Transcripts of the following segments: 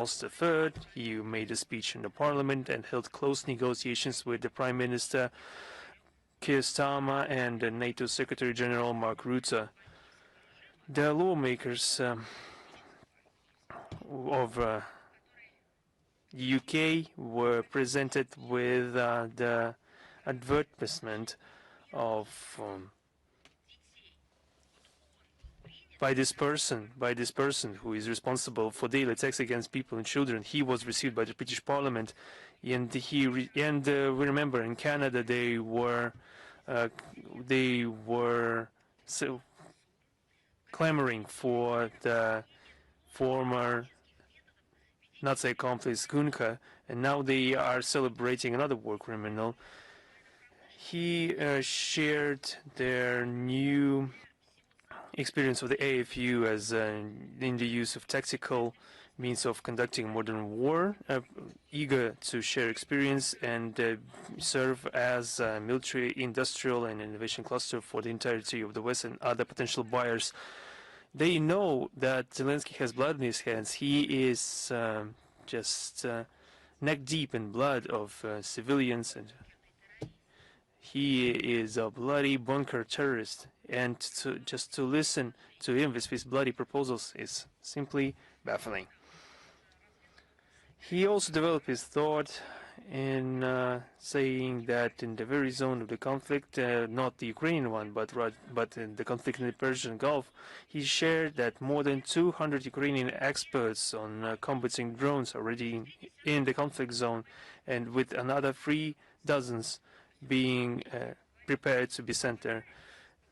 III. He made a speech in the parliament and held close negotiations with the Prime Minister Keir Starmer and the NATO Secretary General Mark Rutte. The lawmakers of the UK were presented with the advertisement of by this person who is responsible for daily attacks against people and children. He was received by the British Parliament, and we remember in Canada they were so clamoring for the former Nazi accomplice Gunka, and now they are celebrating another war criminal. He shared their new experience of the AFU as in the use of tactical means of conducting modern war, eager to share experience and serve as a military, industrial and innovation cluster for the entirety of the West and other potential buyers. They know that Zelensky has blood in his hands. He is just neck deep in blood of civilians, and he is a bloody bunker terrorist. And just to listen to him with his bloody proposals is simply baffling. He also developed his thought in saying that in the very zone of the conflict, not the Ukrainian one, but in the conflict in the Persian Gulf, he shared that more than 200 Ukrainian experts on combating drones already in the conflict zone, and with another 3 dozens being prepared to be sent there.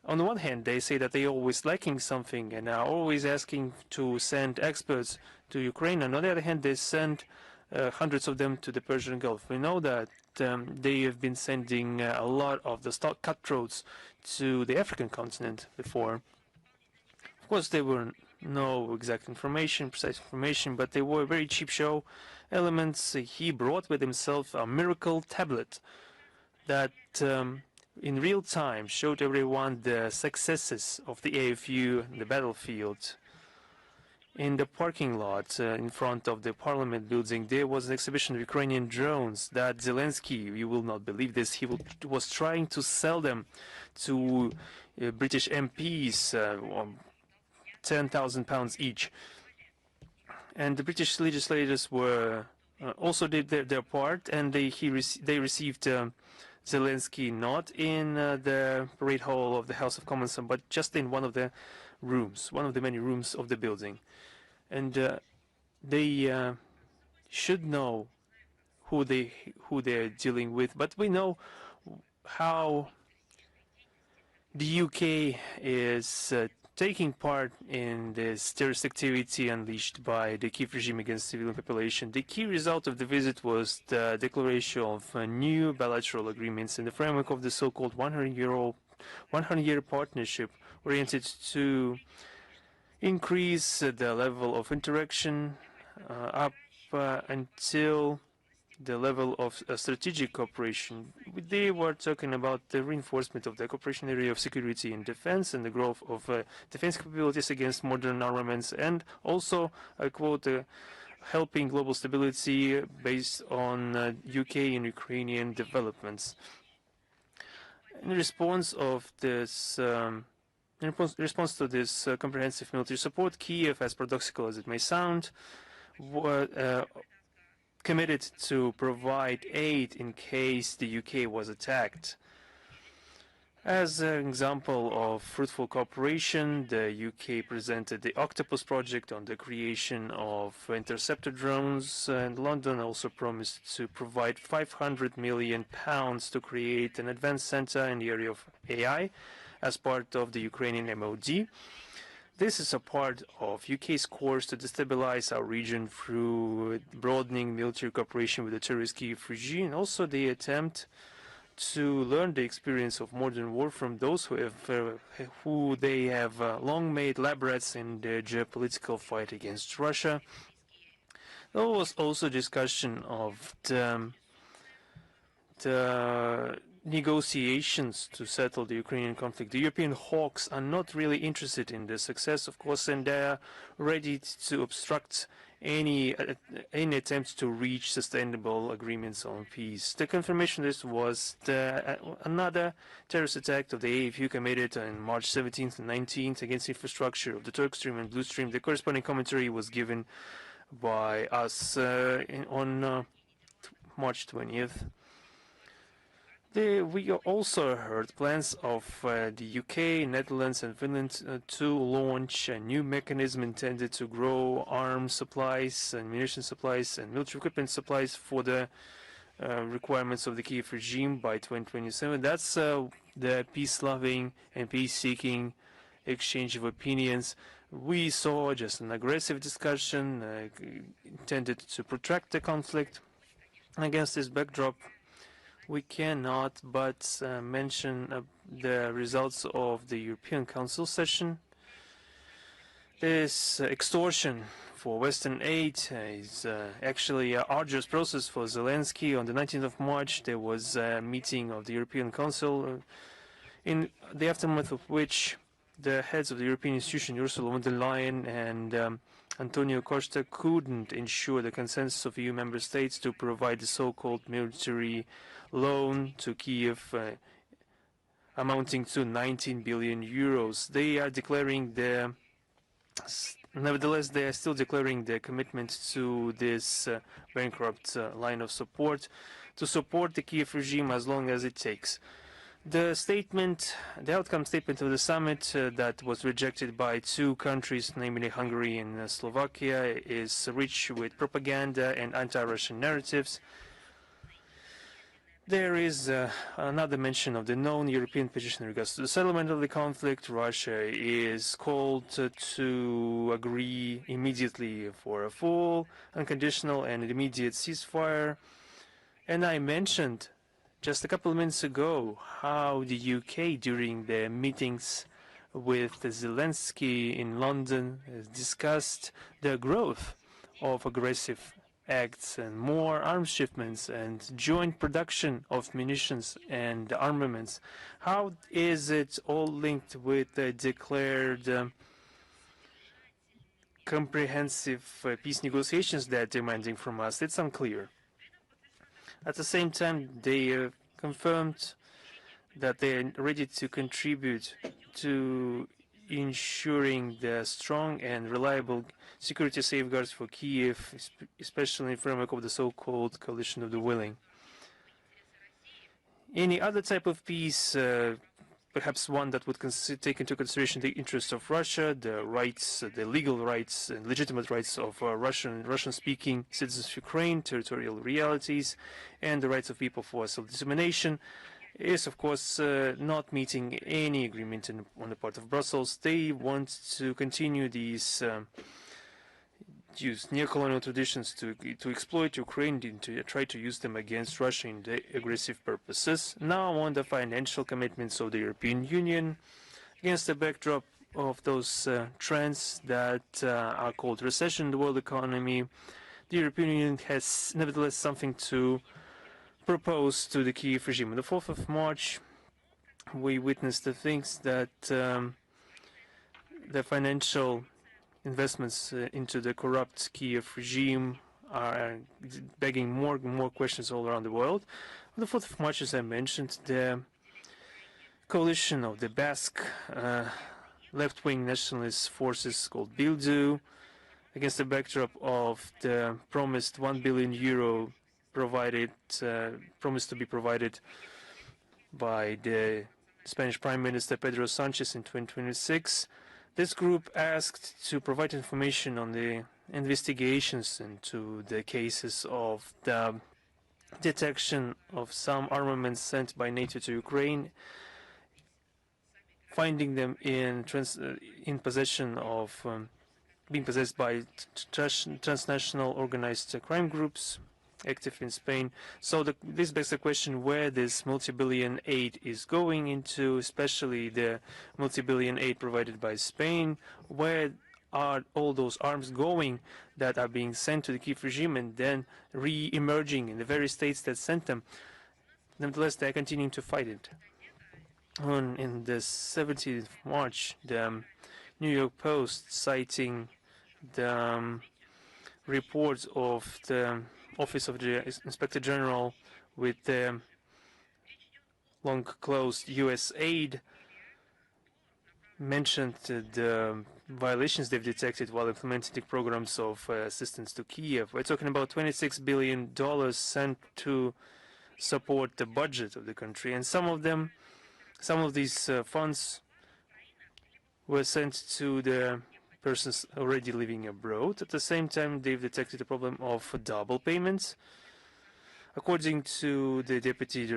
On the one hand, they say that they are always lacking something and are always asking to send experts to Ukraine. And on the other hand, they send hundreds of them to the Persian Gulf. We know that they have been sending a lot of the stock cutthroats to the African continent before. Of course, there were no exact information, precise information, but they were very cheap show elements. He brought with himself a miracle tablet that in real time showed everyone the successes of the AFU in the battlefield. In the parking lot in front of the parliament building, there was an exhibition of Ukrainian drones that Zelensky, you will not believe this, he was trying to sell them to British MPs on £10,000 each. And the British legislators were also did their part, and they received Zelensky not in the parade hall of the House of Commons, but just in one of the rooms, one of the many rooms of the building. And they should know who they're dealing with. But we know how the UK is taking part in this terrorist activity unleashed by the Kiev regime against civilian population. The key result of the visit was the declaration of new bilateral agreements in the framework of the so-called 100-year partnership oriented to increase the level of interaction up until the level of strategic cooperation. They were talking about the reinforcement of the cooperation area of security and defense and the growth of defense capabilities against modern armaments, and also, I quote, helping global stability based on UK and Ukrainian developments. In response of this in response to this comprehensive military support, Kiev, as paradoxical as it may sound, committed to provide aid in case the UK was attacked. As an example of fruitful cooperation, the UK presented the Octopus project on the creation of interceptor drones, and London also promised to provide £500 million to create an advanced center in the area of AI as part of the Ukrainian MOD. This is a part of UK's course to destabilize our region through broadening military cooperation with the terrorist Kiev regime, and also the attempt to learn the experience of modern war from those who they have long made lab rats in the geopolitical fight against Russia. There was also discussion of the negotiations to settle the Ukrainian conflict. The European hawks are not really interested in the success, of course, and they are ready to obstruct any attempts to reach sustainable agreements on peace. The confirmation list was another terrorist attack of the AFU committed on March 17th and 19th against infrastructure of the Turk Stream and Blue Stream. The corresponding commentary was given by us on March 20th. We also heard plans of the UK, Netherlands and Finland to launch a new mechanism intended to grow arms supplies and munition supplies and military equipment supplies for the requirements of the Kiev regime by 2027. That's the peace-loving and peace-seeking exchange of opinions. We saw just an aggressive discussion intended to protract the conflict. Against this backdrop, we cannot but mention the results of the European Council session. This extortion for Western aid is actually an arduous process for Zelensky. On the 19th of March, there was a meeting of the European Council, in the aftermath of which the heads of the European institution, Ursula von der Leyen and Antonio Costa, couldn't ensure the consensus of EU member states to provide the so-called military loan to Kiev amounting to 19 billion euros. They are declaring nevertheless, they are still declaring their commitment to this bankrupt line of support to support the Kiev regime as long as it takes. The outcome statement of the summit that was rejected by two countries, namely Hungary and Slovakia, is rich with propaganda and anti-Russian narratives. There is another mention of the known European position in regards to the settlement of the conflict. Russia is called to agree immediately for a full, unconditional and immediate ceasefire. And I mentioned just a couple of minutes ago how the UK, during their meetings with Zelensky in London, has discussed the growth of aggressive acts and more arms shipments and joint production of munitions and armaments. How is it all linked with the declared comprehensive peace negotiations they're demanding from us? It's unclear. At the same time, they confirmed that they are ready to contribute to ensuring the strong and reliable security safeguards for Kiev, especially in the framework of the so-called coalition of the willing. Any other type of peace, perhaps one that would take into consideration the interests of Russia, the rights, the legal rights and legitimate rights of Russian-speaking citizens of Ukraine, territorial realities, and the rights of people for self-determination, is of course not meeting any agreement on the part of Brussels. They want to continue these use neo-colonial traditions to exploit Ukraine and to try to use them against Russia in the aggressive purposes. Now on the financial commitments of the European Union, against the backdrop of those trends that are called recession in the world economy, the European Union has nevertheless something to propose to the Kiev regime. On the 4th of March, we witnessed the things that the financial investments into the corrupt Kiev regime are begging more and more questions all around the world. On the 4th of March, as I mentioned, the coalition of the Basque left-wing nationalist forces called Bildu, against the backdrop of the promised 1 billion euro promised to be provided by the Spanish Prime Minister Pedro Sanchez in 2026. This group asked to provide information on the investigations into the cases of the detection of some armaments sent by NATO to Ukraine, finding them in possession of being possessed by transnational organized crime groups active in Spain. So this begs the question where this multi-billion aid is going into, especially the multi-billion aid provided by Spain. Where are all those arms going that are being sent to the Kiev regime and then re-emerging in the very states that sent them? Nevertheless, they are continuing to fight it. In the 17th of March, the New York Post, citing the report of the Office of the Inspector General with the long-closed U.S. aid mentioned the violations they've detected while implementing the programs of assistance to Kiev. We're talking about $26 billion sent to support the budget of the country, and some of these funds were sent to the persons already living abroad. At the same time, they've detected a problem of double payments. According to the Deputy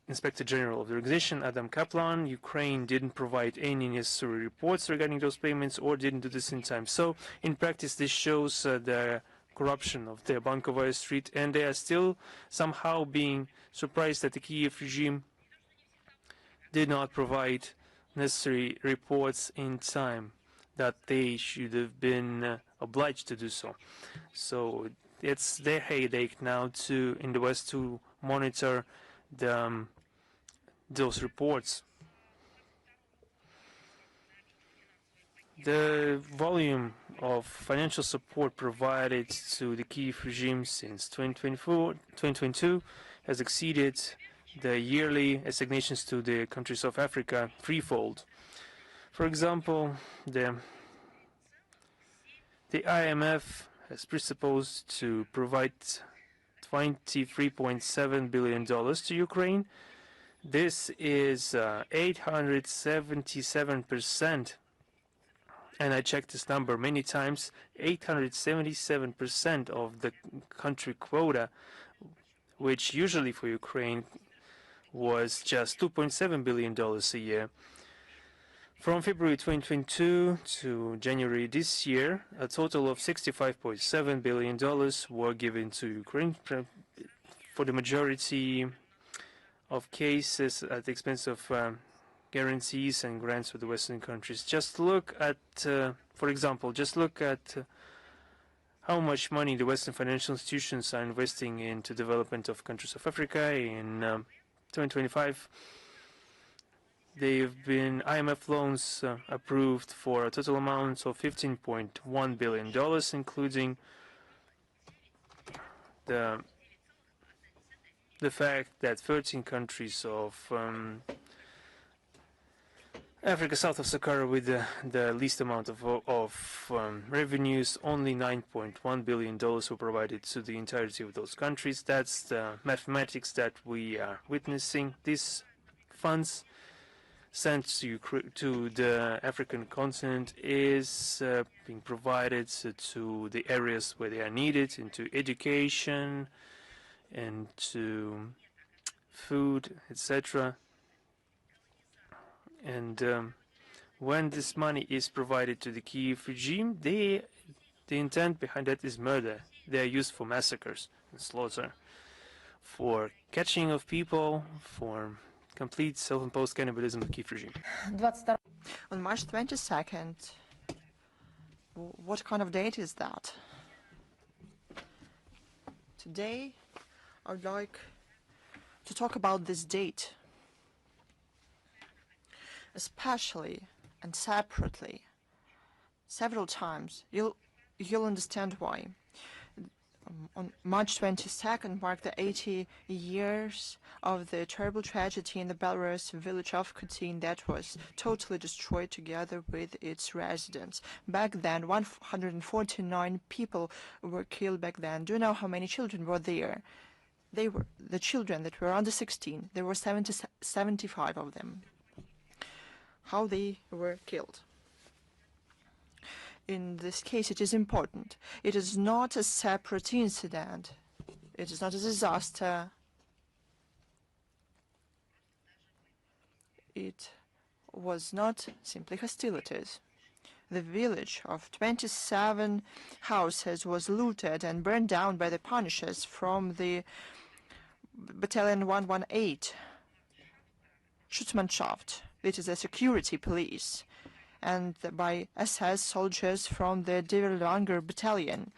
Inspector General of the organization, Adam Kaplan, Ukraine didn't provide any necessary reports regarding those payments or didn't do this in time. So, in practice, this shows the corruption of the Bankovaya Street, and they are still somehow being surprised that the Kiev regime did not provide necessary reports in time, that they should have been obliged to do so. So it's their headache now in the West to monitor those reports. The volume of financial support provided to the Kiev regime since 2022 has exceeded the yearly assignations to the countries of Africa threefold. For example, the IMF has presupposed to provide $23.7 billion to Ukraine. This is 877%, and I checked this number many times, 877% of the country quota, which usually for Ukraine was just $2.7 billion a year. From February 2022 to January this year, a total of $65.7 billion were given to Ukraine, for the majority of cases at the expense of guarantees and grants for the Western countries. Just look at, for example, how much money the Western financial institutions are investing into development of countries of Africa. In 2025, there have been IMF loans approved for a total amount of $15.1 billion, including the fact that 13 countries of Africa south of Sahara with the least amount of revenues, only $9.1 billion were provided to the entirety of those countries. That's the mathematics that we are witnessing. These funds sent to the African continent is being provided to the areas where they are needed, into education and to food, etc. And when this money is provided to the Kiev regime, the intent behind that is murder. They are used for massacres and slaughter, for catching of people, for complete self-imposed cannibalism of the Kiev regime. On March 22nd, what kind of date is that? Today, I would like to talk about this date, especially and separately, several times. You'll understand why. On March 22nd marked the 80 years of the terrible tragedy in the Belarus village of Khatyn that was totally destroyed together with its residents. Back then, 149 people were killed back then. Do you know how many children were there? They were the children that were under 16. There were 75 of them. How they were killed. In this case, it is important. It is not a separate incident. It is not a disaster. It was not simply hostilities. The village of 27 houses was looted and burned down by the Punishers from the Battalion 118, Schutzmannschaft. It is a security police, and by SS soldiers from the Diverlanger Battalion,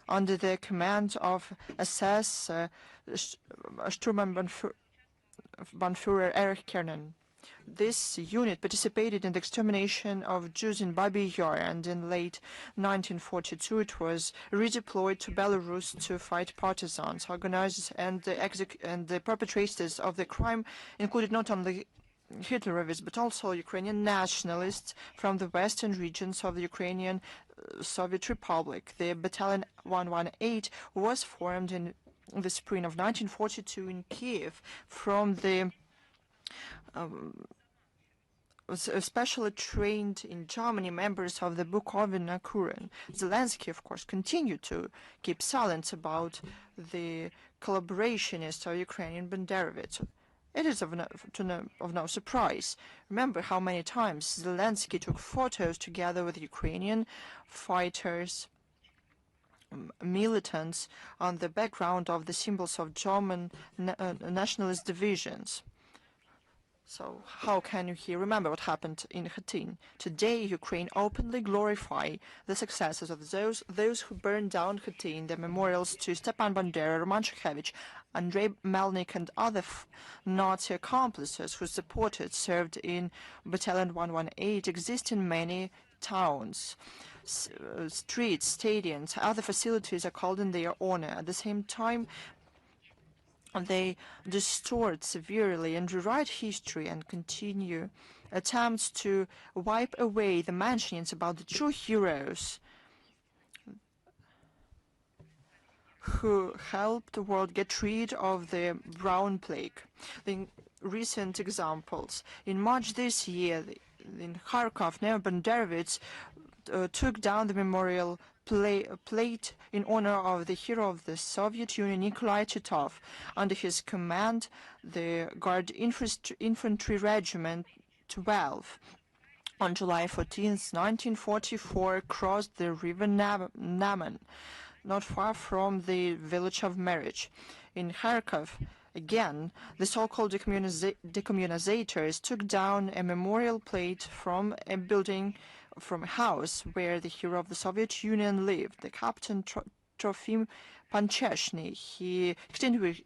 under the command of SS Sturmbannführer Erich Kernen. This unit participated in the extermination of Jews in Babi Yar, and in late 1942 it was redeployed to Belarus to fight partisans. Organizers and the perpetrators of the crime included not only Hitlerists but also Ukrainian nationalists from the western regions of the Ukrainian Soviet Republic. The Battalion 118 was formed in the spring of 1942 in Kiev from the especially trained in Germany members of the Bukovina Kuren. Zelensky, of course, continued to keep silence about the collaborationists of Ukrainian Banderovids. It is of no surprise. Remember how many times Zelensky took photos together with Ukrainian fighters, militants, on the background of the symbols of German nationalist divisions. So how can you remember what happened in Khatyn? Today, Ukraine openly glorify the successes of those who burned down Khatyn, the memorials to Stepan Bandera, Roman Shухevich, Andrei Melnik, and other Nazi accomplices who served in Battalion 118 exist in many towns. Streets, stadiums, other facilities are called in their honor. At the same time, they distort severely and rewrite history and continue attempts to wipe away the mentions about the true heroes who helped the world get rid of the brown plague. The recent examples. In March this year, in Kharkov, Neo-Banderovids took down the memorial plate in honor of the hero of the Soviet Union, Nikolai Titov. Under his command, the Guard Infantry Regiment 12 on July 14, 1944, crossed the river Naman, not far from the village of Marich. In Kharkov, again, the so-called decommunizators took down a memorial plate from a building, from a house where the hero of the Soviet Union lived, the Captain Trofim Pancheshny. He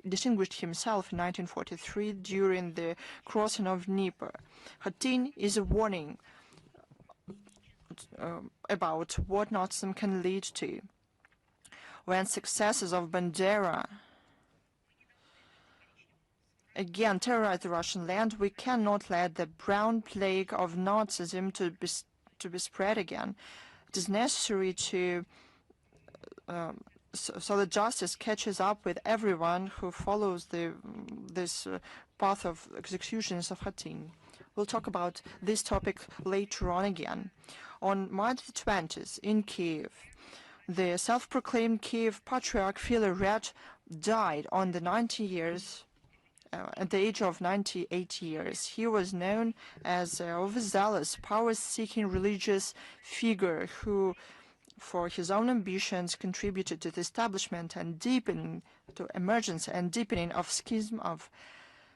distinguished himself in 1943 during the crossing of Dnieper. Khatyn is a warning about what Nazism can lead to. When successors of Bandera again terrorize the Russian land, we cannot let the brown plague of Nazism to be spread again. It is necessary to so that justice catches up with everyone who follows this path of executions of Khatyn. We'll talk about this topic later on again. On March 20th in Kiev, the self-proclaimed Kiev Patriarch Philaret died on the 90 years. At the age of 98 years. He was known as a overzealous, power-seeking religious figure who, for his own ambitions, contributed to the establishment and deepening, to emergence and deepening of schism of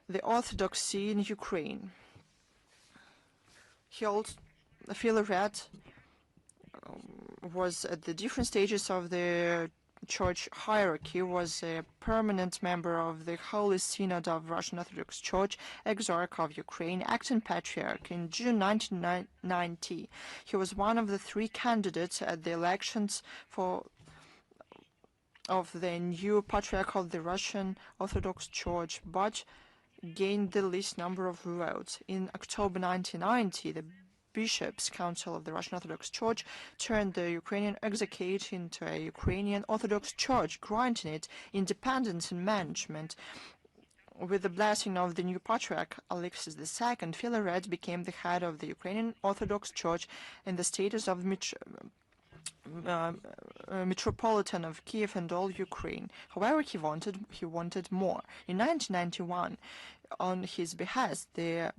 the Orthodoxy in Ukraine. Philaret was at the different stages of the church hierarchy, was a permanent member of the Holy Synod of Russian Orthodox Church, Exarch of Ukraine, acting patriarch. In June 1990, he was one of the 3 candidates at the elections of the new patriarch of the Russian Orthodox Church, but gained the least number of votes. In October 1990, the Bishops' Council of the Russian Orthodox Church turned the Ukrainian Exarchate into a Ukrainian Orthodox Church, granting it independence in management. With the blessing of the new Patriarch Alexis II, Philaret became the head of the Ukrainian Orthodox Church in the status of Metropolitan of Kiev and all Ukraine. However, he wanted more. In 1991, on his behest, the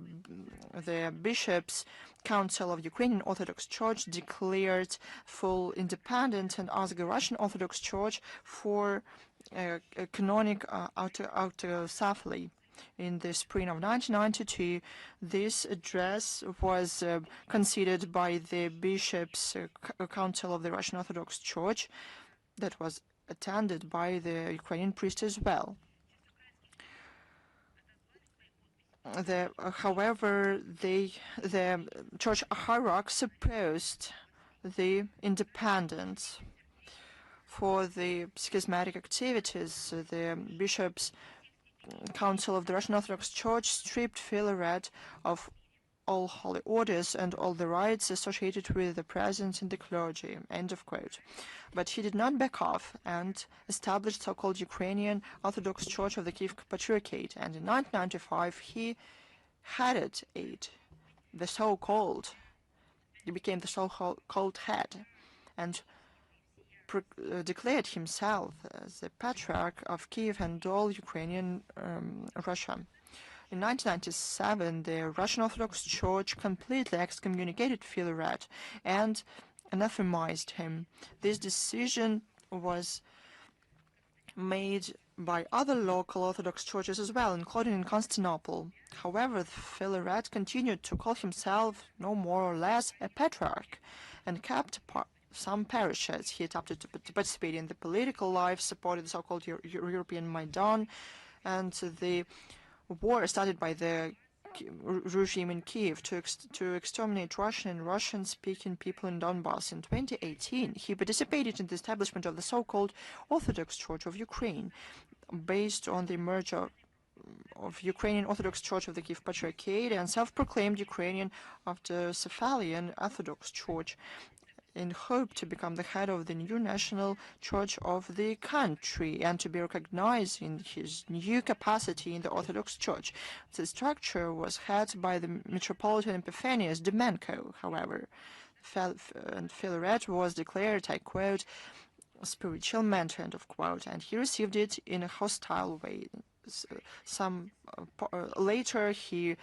Bishops' Council of Ukrainian Orthodox Church declared full independence and asked the Russian Orthodox Church for canonic autocephaly. In the spring of 1992, this address was considered by the Bishops' Council of the Russian Orthodox Church, that was attended by the Ukrainian priest as well. However, the church hierarchs opposed the independence. For the schismatic activities, the bishops' council of the Russian Orthodox Church stripped Filaret of all holy orders and all the rights associated with the presence in the clergy. End of quote. But he did not back off and established so-called Ukrainian Orthodox Church of the Kiev Patriarchate. And in 1995, he headed it, he became the so-called head, and declared himself as the Patriarch of Kiev and all Ukrainian Russia. In 1997, the Russian Orthodox Church completely excommunicated Filaret and anathemized him. This decision was made by other local Orthodox churches as well, including in Constantinople. However, Filaret continued to call himself no more or less a patriarch and kept some parishes. He attempted to participate in the political life, supported the so-called European Maidan, and the war started by the regime in Kiev to exterminate Russian and Russian-speaking people in Donbass. In 2018, he participated in the establishment of the so-called Orthodox Church of Ukraine, based on the merger of Ukrainian Orthodox Church of the Kiev Patriarchate and self-proclaimed Ukrainian Autocephalian Orthodox Church, in hope to become the head of the new national church of the country and to be recognized in his new capacity in the Orthodox Church. The structure was headed by the Metropolitan Epiphanius Domenko, however, and Filaret was declared, I quote, spiritual mentor, end of quote, and he received it in a hostile way. Later, he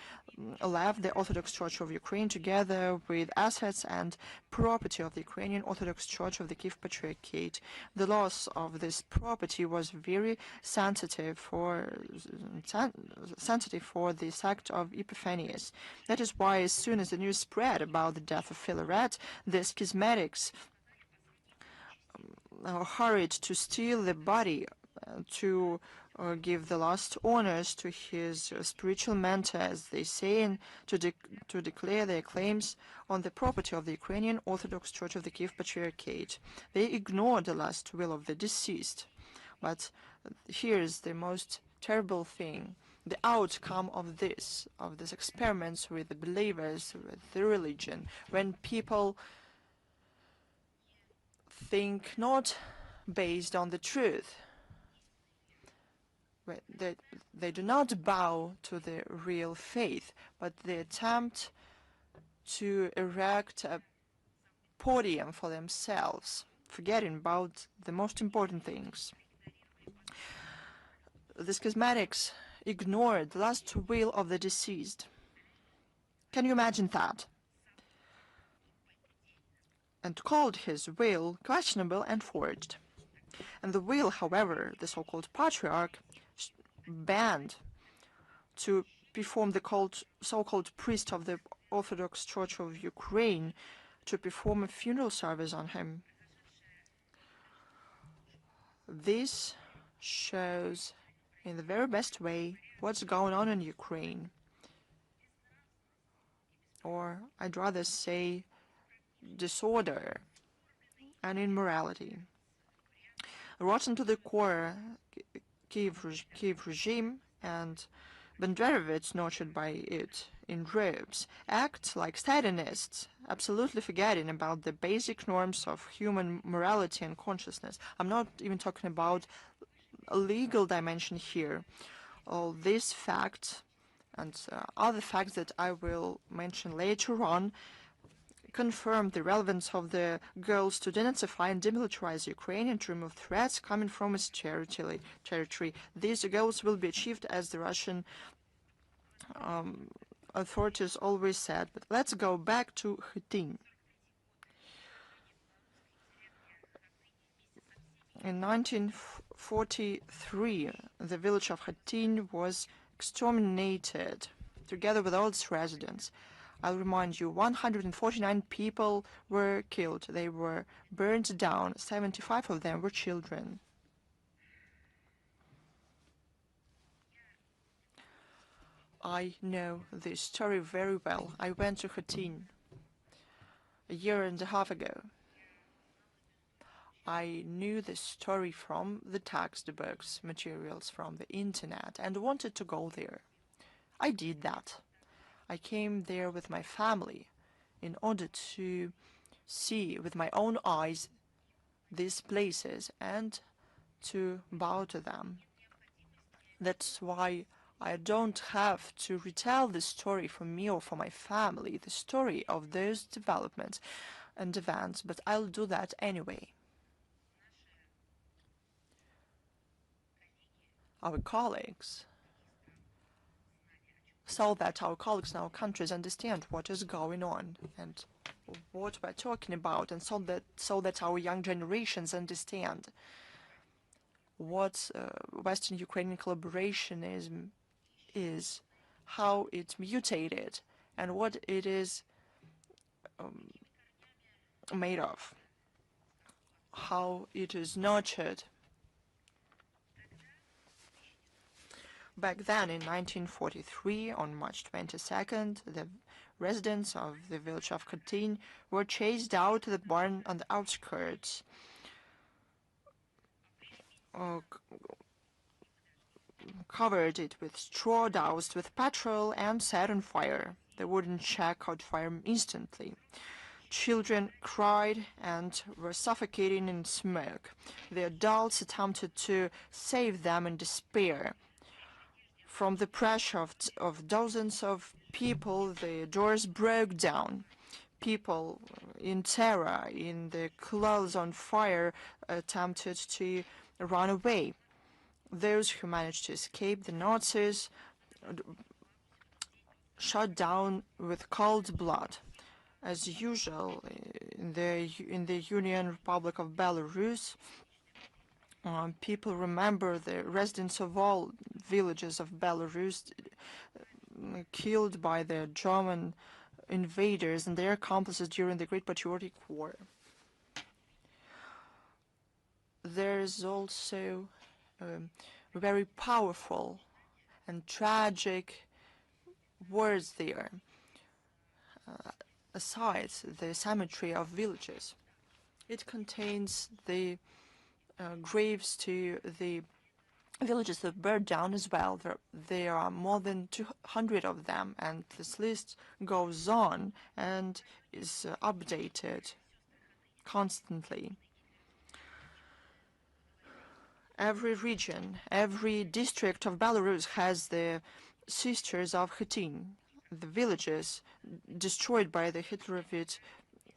left the Orthodox Church of Ukraine together with assets and property of the Ukrainian Orthodox Church of the Kiev Patriarchate. The loss of this property was very sensitive for the sect of Epiphanius. That is why, as soon as the news spread about the death of Filaret, the schismatics hurried to steal the body to give the last honors to his spiritual mentor, as they say, and to declare their claims on the property of the Ukrainian Orthodox Church of the Kiev Patriarchate. They ignored the last will of the deceased. But here's the most terrible thing. The outcome of these experiments with the believers, with the religion, when people think not based on the truth, they do not bow to the real faith, but they attempt to erect a podium for themselves, forgetting about the most important things. The schismatics ignored the last will of the deceased. Can you imagine that? And called his will questionable and forged. And the will, however, the so-called patriarch banned to perform the so-called priest of the Orthodox Church of Ukraine to perform a funeral service on him. This shows in the very best way what's going on in Ukraine, or I'd rather say disorder and immorality. Rotten to the core, Kiev regime and Banderovits, nurtured by it in robes, act like Stalinists, absolutely forgetting about the basic norms of human morality and consciousness. I'm not even talking about a legal dimension here. All these facts and other facts that I will mention later on confirmed the relevance of the goals to denazify and demilitarize Ukraine and to remove threats coming from its territory. These goals will be achieved, as the Russian authorities always said. But let's go back to Khatyn. In 1943, the village of Khatyn was exterminated, together with all its residents. I'll remind you, 149 people were killed. They were burned down. 75 of them were children. I know this story very well. I went to Khatyn a year and a half ago. I knew the story from the textbooks, materials from the internet, and wanted to go there. I did that. I came there with my family in order to see with my own eyes these places and to bow to them. That's why I don't have to retell the story for me or for my family, the story of those developments and events, but I'll do that anyway. Our colleagues, so that our colleagues in our countries understand what is going on and what we're talking about, and so that our young generations understand what Western Ukrainian collaboration is, how it mutated, and what it is made of, how it is nurtured. Back then, in 1943, on March 22nd, the residents of the village of Khatyn were chased out of the barn on the outskirts, covered it with straw, doused with petrol, and set on fire. The wooden shack caught fire instantly. Children cried and were suffocating in smoke. The adults attempted to save them in despair. From the pressure of dozens of people, the doors broke down. People in terror, in their clothes on fire, attempted to run away. Those who managed to escape the Nazis shot down with cold blood. As usual, in the Union Republic of Belarus, people remember the residents of all villages of Belarus killed by the German invaders and their accomplices during the Great Patriotic War. There is also very powerful and tragic words there, aside the cemetery of villages. It contains the graves to the villages that burned down as well. There are more than 200 of them, and this list goes on and is updated constantly. Every region, every district of Belarus has the Sisters of Khatyn, the villages destroyed by the Hitlerite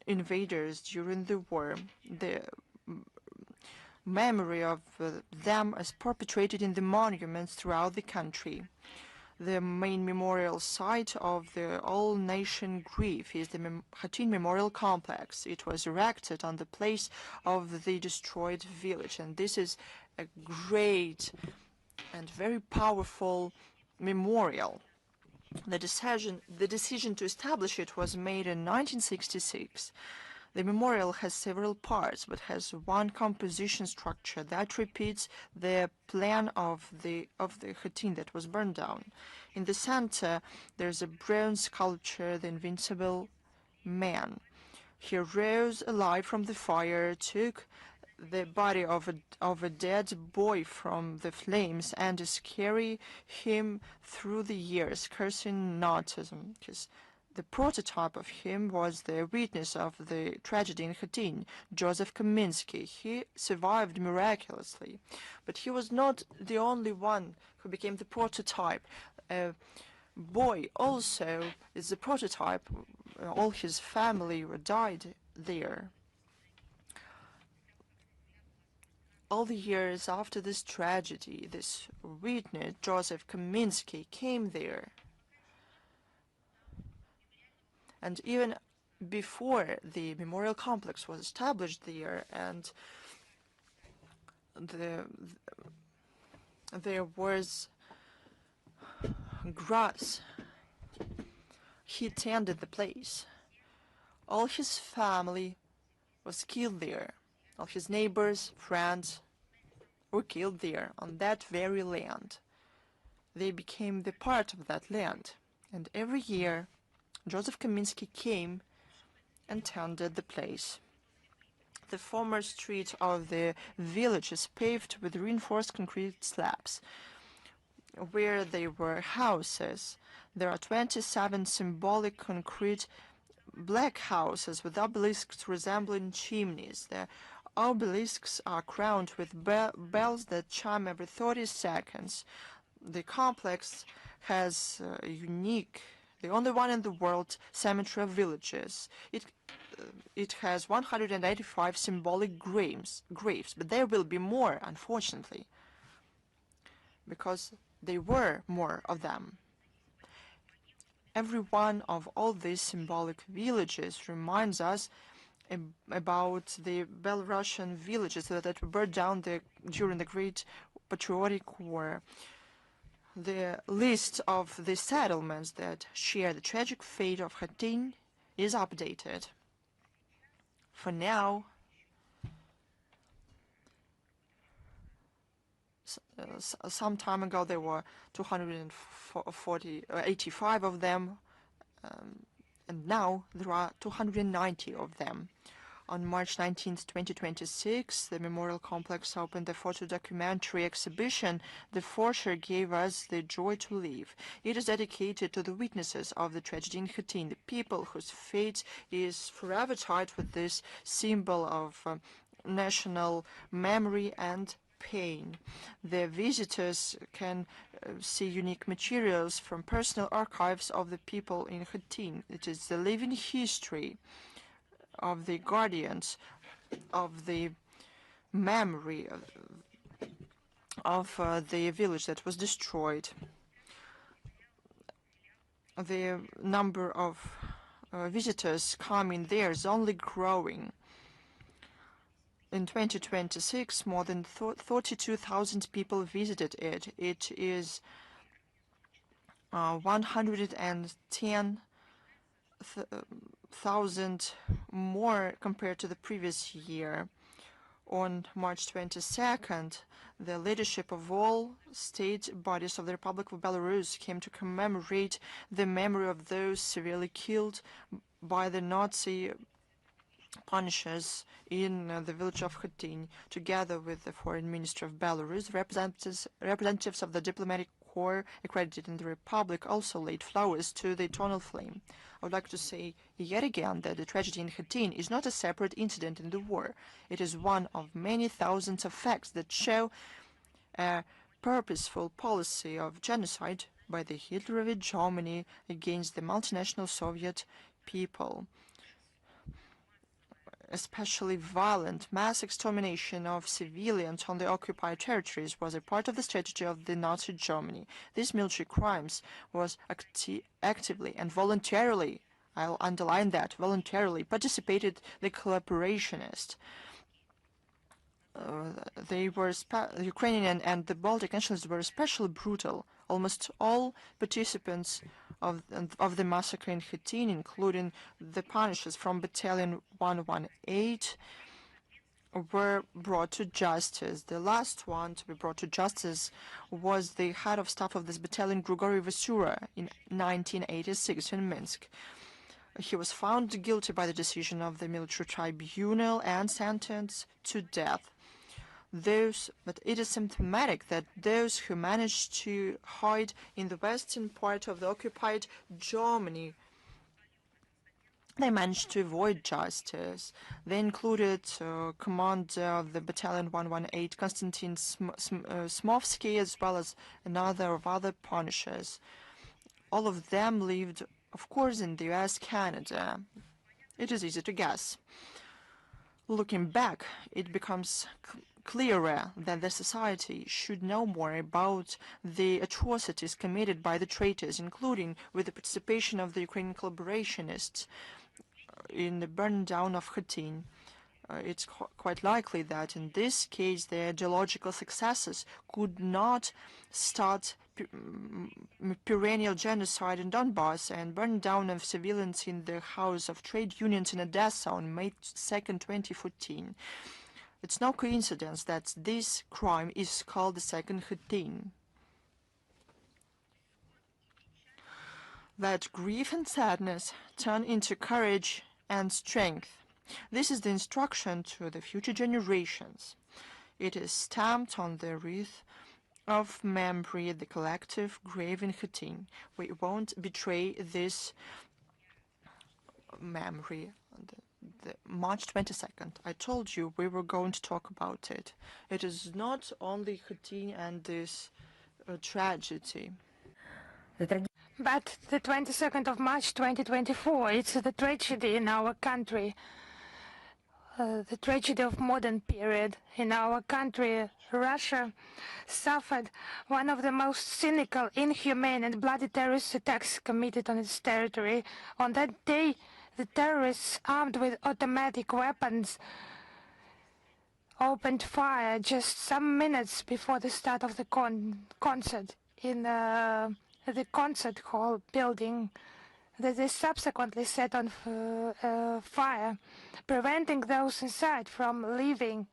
invaders during the war. The memory of them is perpetuated in the monuments throughout the country. The main memorial site of the all-nation grief is the Khatyn Memorial Complex. It was erected on the place of the destroyed village, and this is a great and very powerful memorial. The decision to establish it was made in 1966. The memorial has several parts, but has one composition structure that repeats the plan of the Khatyn that was burned down. In the center, there's a bronze sculpture, the Invincible Man. He rose alive from the fire, took the body of a dead boy from the flames, and is carry him through the years, cursing Nazism. The prototype of him was the witness of the tragedy in Khatyn, Joseph Kaminsky. He survived miraculously, but he was not the only one who became the prototype. A boy also is the prototype. All his family died there. All the years after this tragedy, this witness, Joseph Kaminsky, came there. And even before the memorial complex was established there, and there was grass, he tended the place. All his family was killed there. All his neighbors, friends were killed there on that very land. they became the part of that land. And every year, Joseph Kaminski came and tended the place. The former street of the village is paved with reinforced concrete slabs. Where there were houses, there are 27 symbolic concrete black houses with obelisks resembling chimneys. The obelisks are crowned with bells that chime every 30 seconds. The complex has a unique, the only one in the world, cemetery of villages. It has 185 symbolic graves, but there will be more, unfortunately, because there were more of them. Every one of all these symbolic villages reminds us about the Belarusian villages that were burned down during the Great Patriotic War. The list of the settlements that share the tragic fate of Khatyn is updated. For now, some time ago there were 285 of them, and now there are 290 of them. On March 19, 2026, the Memorial Complex opened a photo-documentary exhibition, The Forger Gave Us the Joy to Live. It is dedicated to the witnesses of the tragedy in Khatyn, the people whose fate is forever tied with this symbol of national memory and pain. The visitors can see unique materials from personal archives of the people in Khatyn. It is the living history of the guardians of the memory of the village that was destroyed. The number of visitors coming there is only growing. In 2026, more than 32,000 people visited it. It is 110,000 more compared to the previous year. On March 22nd, the leadership of all state bodies of the Republic of Belarus came to commemorate the memory of those severely killed by the Nazi punishers in the village of Khatyn. Together with the Foreign Minister of Belarus, representatives of the diplomatic corps accredited in the Republic also laid flowers to the eternal flame. I would like to say yet again that the tragedy in Khatyn is not a separate incident in the war. It is one of many thousands of facts that show a purposeful policy of genocide by the Hitlerite Germany against the multinational Soviet people. Especially violent mass extermination of civilians on the occupied territories was a part of the strategy of the Nazi Germany. These military crimes was actively and voluntarily, I'll underline that, voluntarily participated the collaborationists. They were Ukrainian and the Baltic nationalists were especially brutal. Almost all participants of the massacre in Khatyn, including the punishers from Battalion 118, were brought to justice. The last one to be brought to justice was the head of staff of this battalion, Grigory Vasura, in 1986 in Minsk. He was found guilty by the decision of the military tribunal and sentenced to death. But it is symptomatic that those who managed to hide in the western part of the occupied Germany, they managed to avoid justice. They included commander of the Battalion 118, Konstantin Smovsky, as well as another of other punishers. All of them lived, of course, in the US, Canada. It is easy to guess. Looking back, it becomes clearer that the society should know more about the atrocities committed by the traitors, including with the participation of the Ukrainian collaborationists in the burn down of Khatyn. It's quite likely that in this case the ideological successes could not start perennial genocide in Donbass and burn down of civilians in the House of Trade Unions in Odessa on May 2nd, 2014. It's no coincidence that this crime is called the Second Khatyn. Let grief and sadness turn into courage and strength. This is the instruction to the future generations. It is stamped on the wreath of memory, the collective grave in Khatyn. We won't betray this memory. The March 22nd. I told you we were going to talk about it. It is not only Khatyn and this tragedy. But the 22nd of March 2024, it's the tragedy in our country. The tragedy of modern period in our country. Russia suffered one of the most cynical, inhumane and bloody terrorist attacks committed on its territory. On that day, the terrorists, armed with automatic weapons, opened fire just some minutes before the start of the concert in the concert hall building that they subsequently set on fire, preventing those inside from leaving.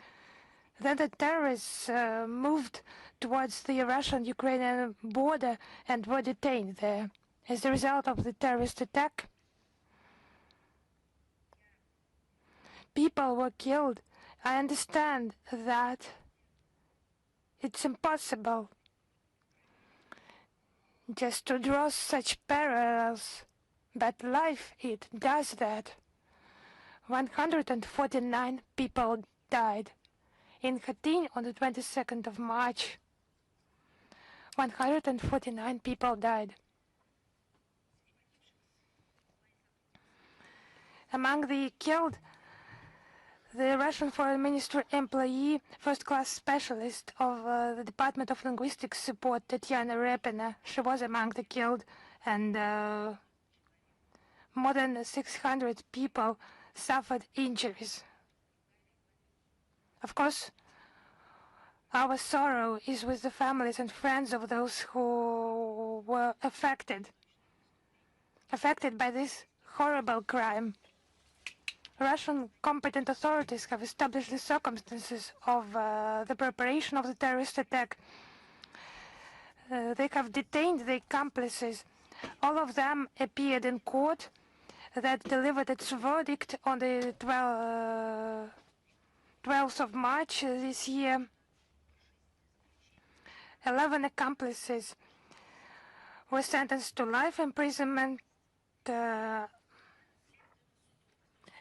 Then the terrorists moved towards the Russian-Ukrainian border and were detained there. As a result of the terrorist attack, people were killed. I understand that it's impossible just to draw such parallels, but life, it does that. 149 people died. In Khatyn on the 22nd of March, 149 people died. Among the killed, the Russian Foreign Ministry employee, first-class specialist of the Department of Linguistics Support, Tatyana Repina, she was among the killed, and more than 600 people suffered injuries. Of course, our sorrow is with the families and friends of those who were affected by this horrible crime. Russian competent authorities have established the circumstances of the preparation of the terrorist attack. They have detained the accomplices. All of them appeared in court that delivered its verdict on the 12th of March this year. 11 accomplices were sentenced to life imprisonment.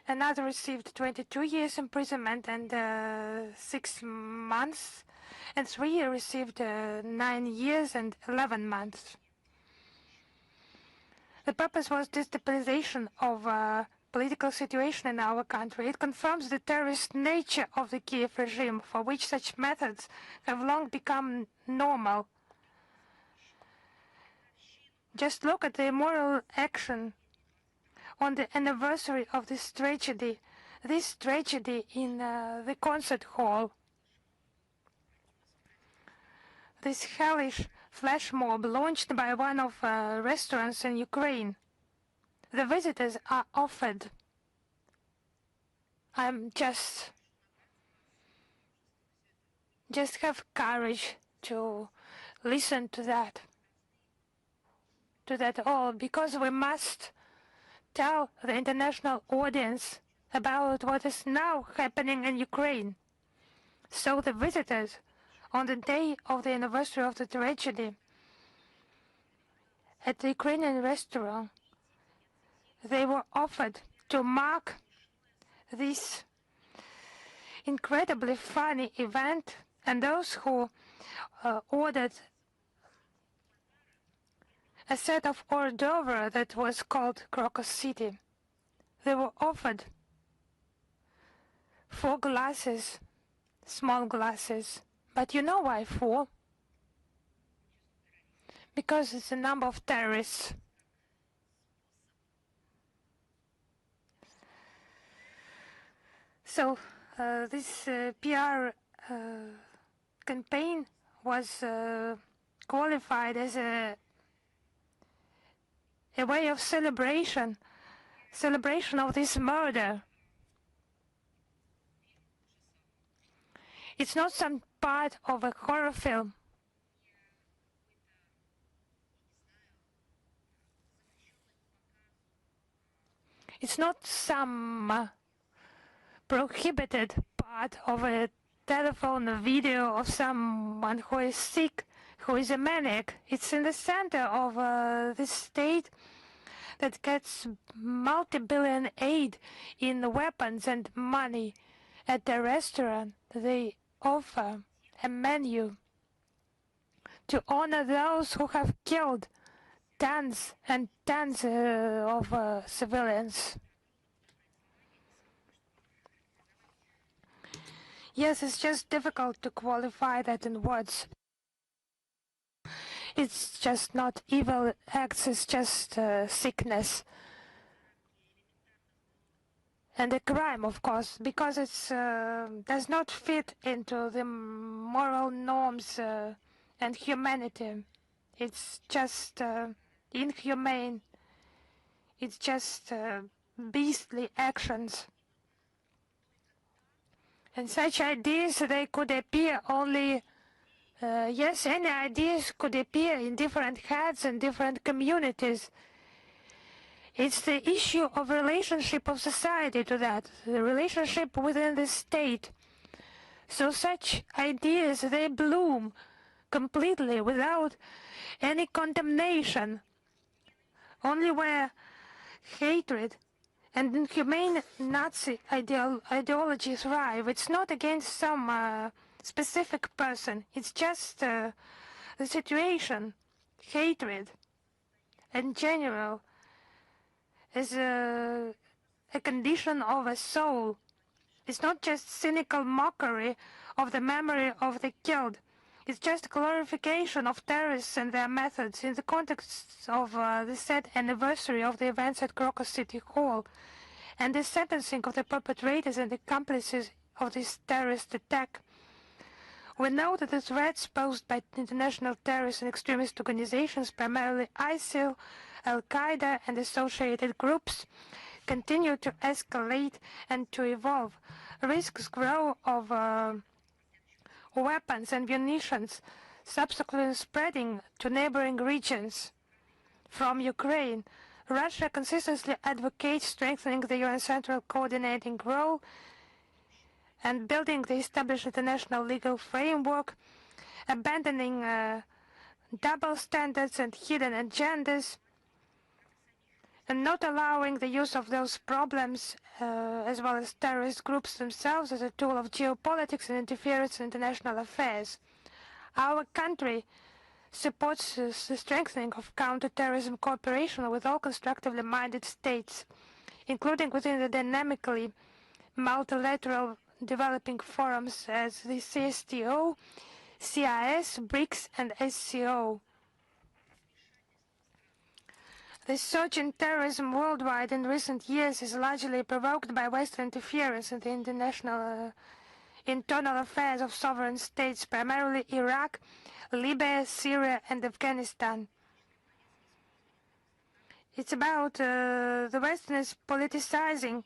Another received 22 years imprisonment and 6 months, and 3 received 9 years and 11 months. The purpose was destabilization of political situation in our country. It confirms the terrorist nature of the Kiev regime, for which such methods have long become normal. Just look at the immoral action on the anniversary of this tragedy in the concert hall. This hellish flash mob launched by one of restaurants in Ukraine. The visitors are offered. Just have courage to listen to that all, because we must tell the international audience about what is now happening in Ukraine. So the visitors, on the day of the anniversary of the tragedy, at the Ukrainian restaurant, they were offered to mark this incredibly funny event, and those who ordered a set of hors d'oeuvre that was called Crocus City, they were offered 4 glasses, small glasses. But you know why 4? Because it's a number of terrorists. So this PR campaign was qualified as a way of celebration of this murder. It's not some part of a horror film. It's not some prohibited part of a telephone video of someone who is sick, who is a maniac. It's in the center of this state that gets multi-billion aid in weapons and money. At the restaurant, they offer a menu to honor those who have killed tons and tons of civilians. Yes, it's just difficult to qualify that in words. It's just not evil acts, it's just sickness. And a crime, of course, because it does not fit into the moral norms and humanity. It's just inhumane. It's just beastly actions. And such ideas, they could appear only, yes, any ideas could appear in different heads and different communities. It's the issue of relationship of society to that, the relationship within the state. So such ideas, they bloom completely without any condemnation, only where hatred and inhumane Nazi ideology thrive. It's not against some specific person, it's just the situation, hatred, in general, is a condition of a soul. It's not just cynical mockery of the memory of the killed. It's just glorification of terrorists and their methods in the context of the sad anniversary of the events at Crocus City Hall and the sentencing of the perpetrators and accomplices of this terrorist attack. We know that the threats posed by international terrorist and extremist organizations, primarily ISIL, Al-Qaeda and associated groups, continue to escalate and to evolve. Risks grow of weapons and munitions subsequently spreading to neighboring regions. From Ukraine, Russia consistently advocates strengthening the UN Central Coordinating role and building the established international legal framework, abandoning double standards and hidden agendas, and not allowing the use of those problems, as well as terrorist groups themselves, as a tool of geopolitics and interference in international affairs. Our country supports the strengthening of counterterrorism cooperation with all constructively minded states, including within the dynamically multilateral developing forums as the CSTO, CIS, BRICS, and SCO. The surge in terrorism worldwide in recent years is largely provoked by Western interference in the internal affairs of sovereign states, primarily Iraq, Libya, Syria, and Afghanistan. It's about the Westerners politicizing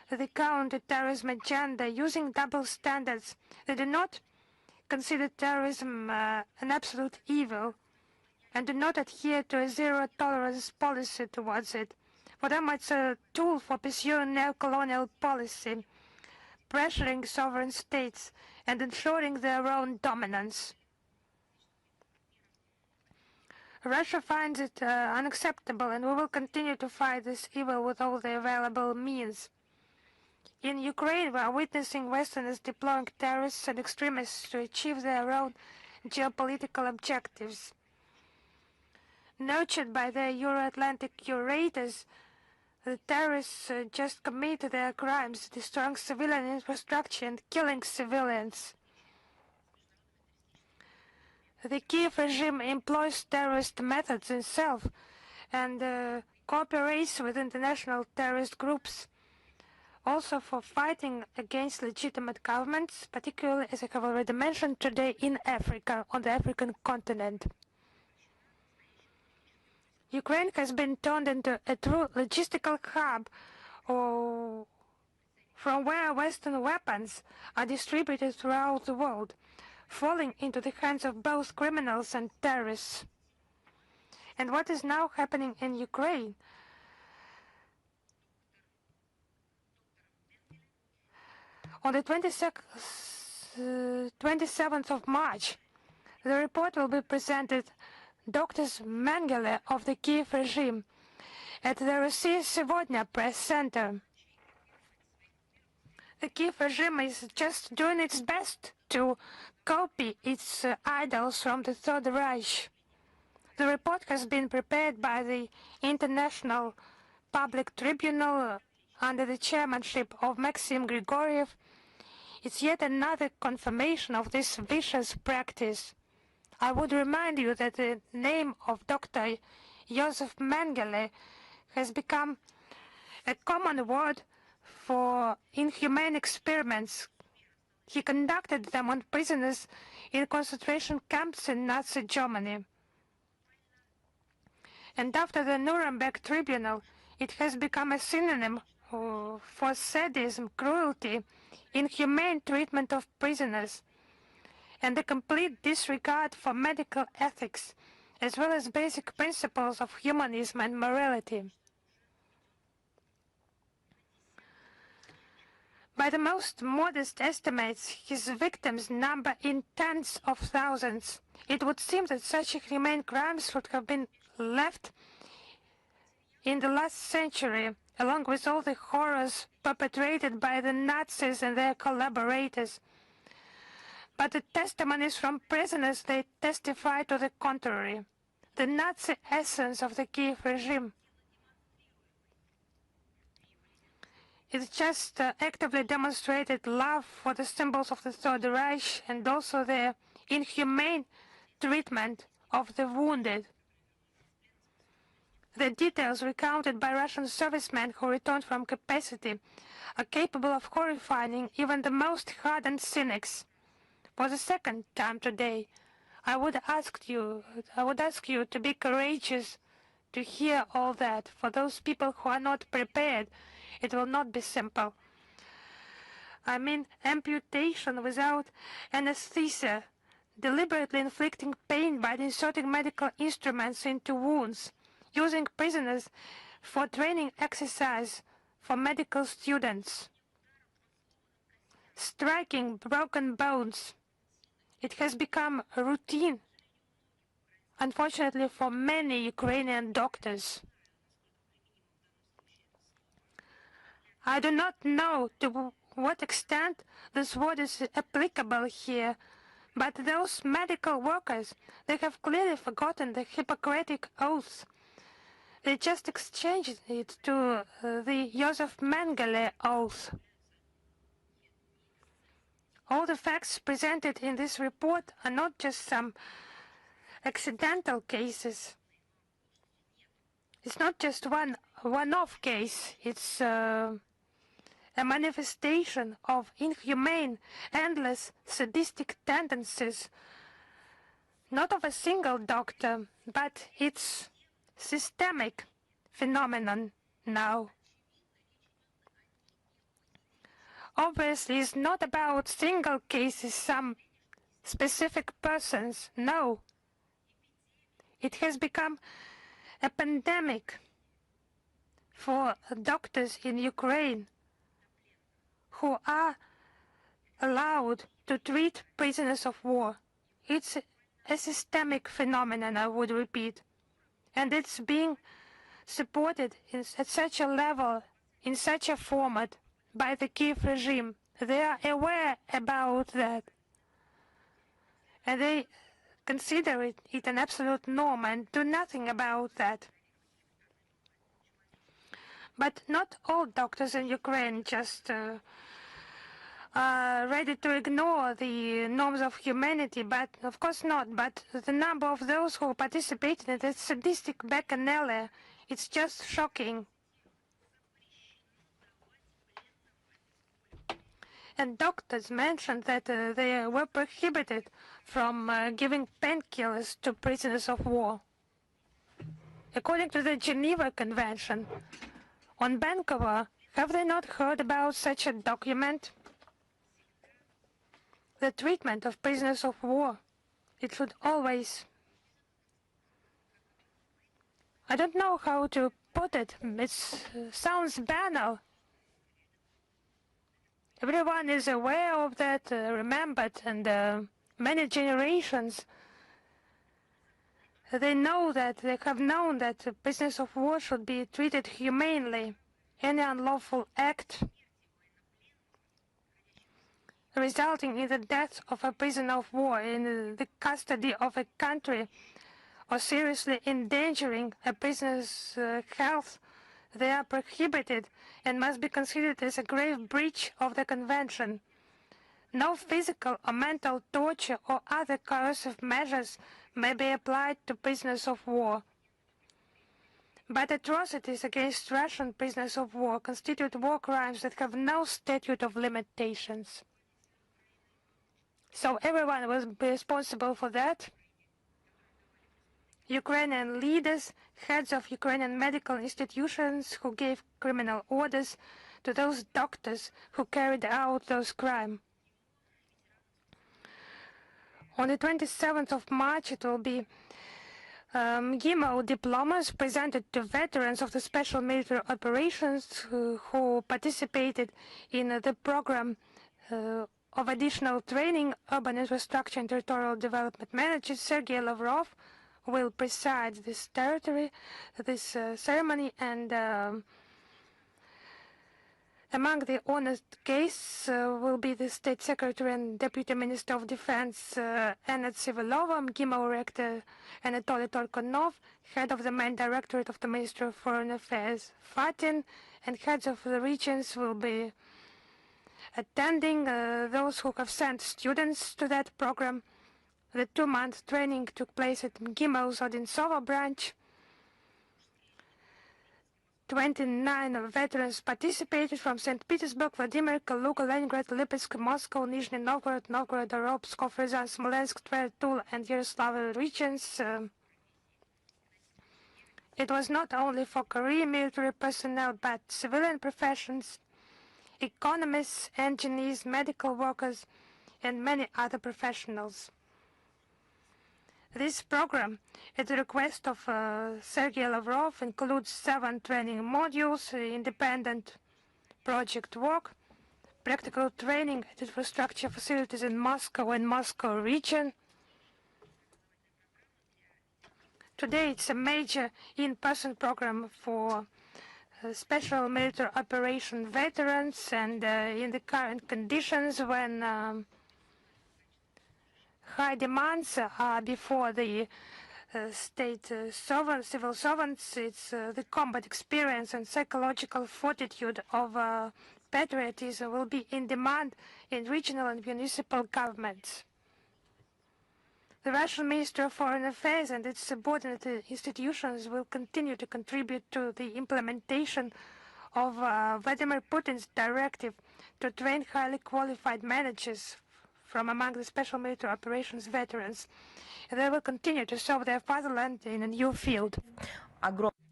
the counter-terrorism agenda, using double standards. They do not consider terrorism an absolute evil, and do not adhere to a zero-tolerance policy towards it. For them, it's a tool for pursuing neo-colonial policy, pressuring sovereign states and ensuring their own dominance. Russia finds it unacceptable, and we will continue to fight this evil with all the available means. In Ukraine, we are witnessing Westerners deploying terrorists and extremists to achieve their own geopolitical objectives. Nurtured by their Euro-Atlantic curators, the terrorists just commit their crimes, destroying civilian infrastructure and killing civilians. The Kiev regime employs terrorist methods itself and cooperates with international terrorist groups, also for fighting against legitimate governments, particularly, as I have already mentioned, today in Africa, on the African continent. Ukraine has been turned into a true logistical hub from where Western weapons are distributed throughout the world, falling into the hands of both criminals and terrorists. And what is now happening in Ukraine On the 27th of March, the report will be presented Dr. Mengele of the Kiev regime at the Russia Сегодня Press Center. The Kiev regime is just doing its best to copy its idols from the Third Reich. The report has been prepared by the International Public Tribunal under the chairmanship of Maxim Grigoriev. It's yet another confirmation of this vicious practice. I would remind you that the name of Dr. Josef Mengele has become a common word for inhumane experiments. He conducted them on prisoners in concentration camps in Nazi Germany. And after the Nuremberg Tribunal, it has become a synonym for sadism, cruelty, inhumane treatment of prisoners, and the complete disregard for medical ethics, as well as basic principles of humanism and morality. By the most modest estimates, his victims number in tens of thousands. It would seem that such inhumane crimes would have been left in the last century, along with all the horrors perpetrated by the Nazis and their collaborators. But the testimonies from prisoners, they testify to the contrary. The Nazi essence of the Kiev regime is just actively demonstrated love for the symbols of the Third Reich and also the inhumane treatment of the wounded. The details recounted by Russian servicemen who returned from capacity are capable of horrifying even the most hardened cynics. For the second time today, I would ask you to be courageous to hear all that. For those people who are not prepared, it will not be simple. I mean amputation without anesthesia, deliberately inflicting pain by inserting medical instruments into wounds, using prisoners for training exercise for medical students, striking broken bones. It has become a routine, unfortunately, for many Ukrainian doctors. I do not know to what extent this word is applicable here, but those medical workers, they have clearly forgotten the Hippocratic oath. They just exchanged it to the Josef Mengele oath. All the facts presented in this report are not just some accidental cases. It's not just one-off case. It's a manifestation of inhumane, endless, sadistic tendencies, not of a single doctor, but it's systemic phenomenon now. Obviously, it's not about single cases, some specific persons. No. It has become a pandemic for doctors in Ukraine who are allowed to treat prisoners of war. It's a systemic phenomenon, I would repeat, and it's being supported at such a level, in such a format, by the Kiev regime. They are aware about that, and they consider it an absolute norm and do nothing about that. But not all doctors in Ukraine just are ready to ignore the norms of humanity, but of course not. But the number of those who participated in that sadistic bacchanal, it's just shocking. And doctors mentioned that they were prohibited from giving painkillers to prisoners of war. According to the Geneva Convention on Vancouver, have they not heard about such a document? The treatment of prisoners of war, it should always... I don't know how to put it. It sounds banal. Everyone is aware of that, remembered, and many generations, they have known that prisoners of war should be treated humanely. Any unlawful act resulting in the death of a prisoner of war in the custody of a country or seriously endangering a prisoner's health, they are prohibited and must be considered as a grave breach of the Convention. No physical or mental torture or other coercive measures may be applied to prisoners of war. But atrocities against Russian prisoners of war constitute war crimes that have no statute of limitations. So everyone will be responsible for that. Ukrainian leaders, heads of Ukrainian medical institutions who gave criminal orders to those doctors who carried out those crimes. On the 27th of March, it will be GIMO diplomas presented to veterans of the special military operations who participated in the program of additional training. Urban Infrastructure and Territorial Development Manager Sergei Lavrov will preside this ceremony, and among the honored guests will be the State Secretary and Deputy Minister of Defense Anna Tsivilova, GIMO Rector Anatoly Torkonov, Head of the Main Directorate of the Ministry of Foreign Affairs Khatyn, and heads of the regions will be attending. Those who have sent students to that program. The 2-month training took place at GIMO's Odintsova branch. 29 veterans participated from St. Petersburg, Vladimir, Kaluga, Leningrad, Lipetsk, Moscow, Nizhny Novgorod, Novgorod-Orbsk, Pskov, Ryazan, Smolensk, Tver, Tula, and Yaroslavl regions. It was not only for career military personnel, but civilian professions, economists, engineers, medical workers, and many other professionals. This program, at the request of Sergei Lavrov, includes 7 training modules, independent project work, practical training at infrastructure facilities in Moscow and Moscow region. Today, it's a major in-person program for special military operation veterans, and in the current conditions when high demands are before the state civil servants, it's the combat experience and psychological fortitude of patriotism will be in demand in regional and municipal governments. The Russian Ministry of Foreign Affairs and its subordinate institutions will continue to contribute to the implementation of Vladimir Putin's directive to train highly qualified managers from among the special military operations veterans. And they will continue to serve their fatherland in a new field.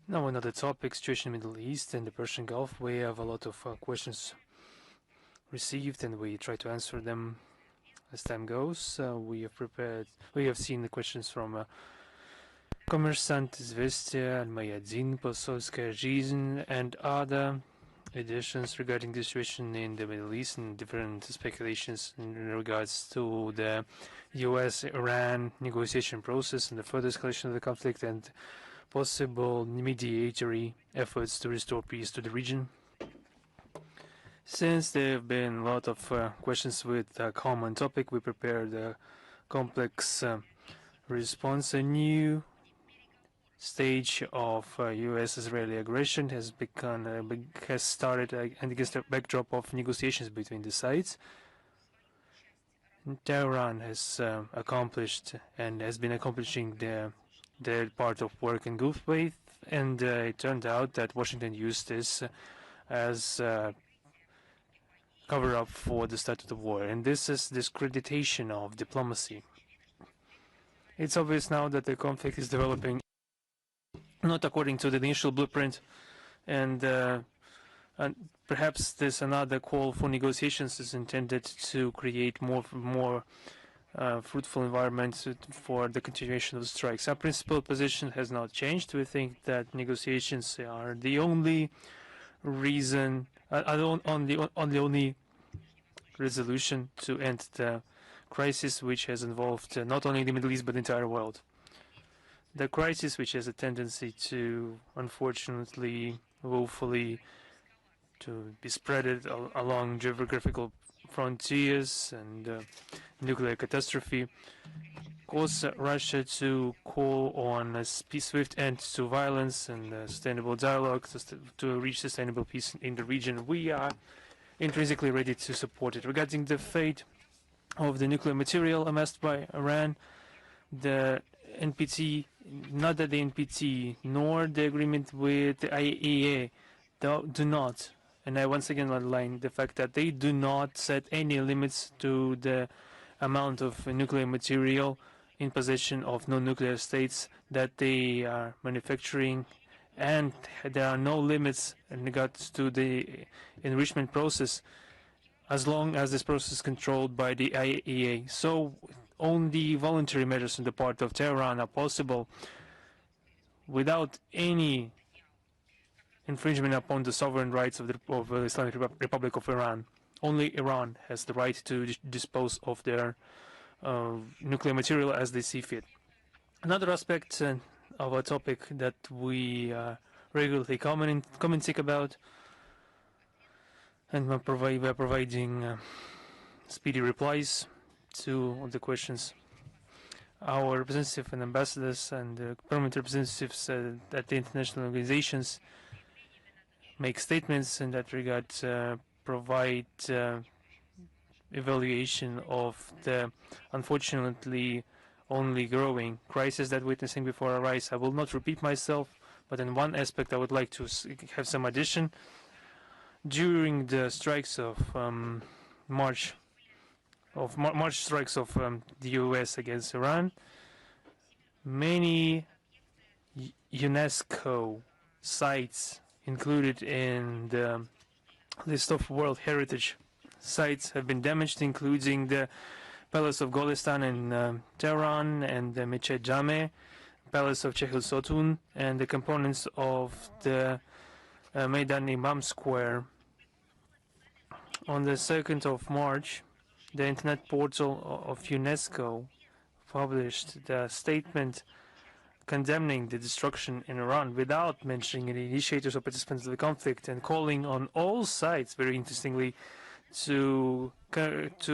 Now another topic, situation in the Middle East and the Persian Gulf. We have a lot of questions received, and we try to answer them as time goes. We have seen the questions from Коммерсант, Известия, Аль-Маядин, Посольская жизнь, and other editions regarding the situation in the Middle East and different speculations in regards to the US-Iran negotiation process and the further escalation of the conflict and possible mediatory efforts to restore peace to the region. Since there have been a lot of questions with a common topic, we prepared a complex response. A new stage of U.S.-Israeli aggression has started against the backdrop of negotiations between the sides. Tehran has accomplished and has been accomplishing their part of work in good faith, and it turned out that Washington used this as cover-up for the start of the war, and this is discreditation of diplomacy. It's obvious now that the conflict is developing not according to the initial blueprint, and perhaps there's another call for negotiations is intended to create more fruitful environment for the continuation of the strikes. Our principal position has not changed. We think that negotiations are the only reason, only resolution to end the crisis which has involved not only the Middle East but the entire world. The crisis which has a tendency to, unfortunately, woefully, to be spread along geographical frontiers and nuclear catastrophe, caused Russia to call on a swift end to violence and sustainable dialogue to reach sustainable peace in the region. We are intrinsically ready to support it. Regarding the fate of the nuclear material amassed by Iran, the NPT, neither the NPT nor the agreement with the IAEA do not, and I once again underline the fact that they do not set any limits to the amount of nuclear material in possession of non-nuclear states that they are manufacturing, and there are no limits in regards to the enrichment process as long as this process is controlled by the IAEA. So only voluntary measures on the part of Tehran are possible without any infringement upon the sovereign rights of the Islamic Republic of Iran. Only Iran has the right to dispose of their nuclear material as they see fit. Another aspect of a topic that we regularly commenting about, and we're providing speedy replies to the questions. Our representatives and ambassadors and permanent representatives at the international organizations make statements in that regard, provide evaluation of the unfortunately only growing crisis that we're witnessing before our eyes. I will not repeat myself, but in one aspect I would like to have some addition. During the strikes of March strikes of the US against Iran, many UNESCO sites included in the list of World Heritage sites have been damaged, including the Palace of Golistan in Tehran and the Mechet Jame, Palace of Chehil Sotun, and the components of the Meydan Imam Square. On the 2nd of March, the Internet portal of UNESCO published the statement condemning the destruction in Iran without mentioning any initiators or participants of the conflict, and calling on all sides, very interestingly, to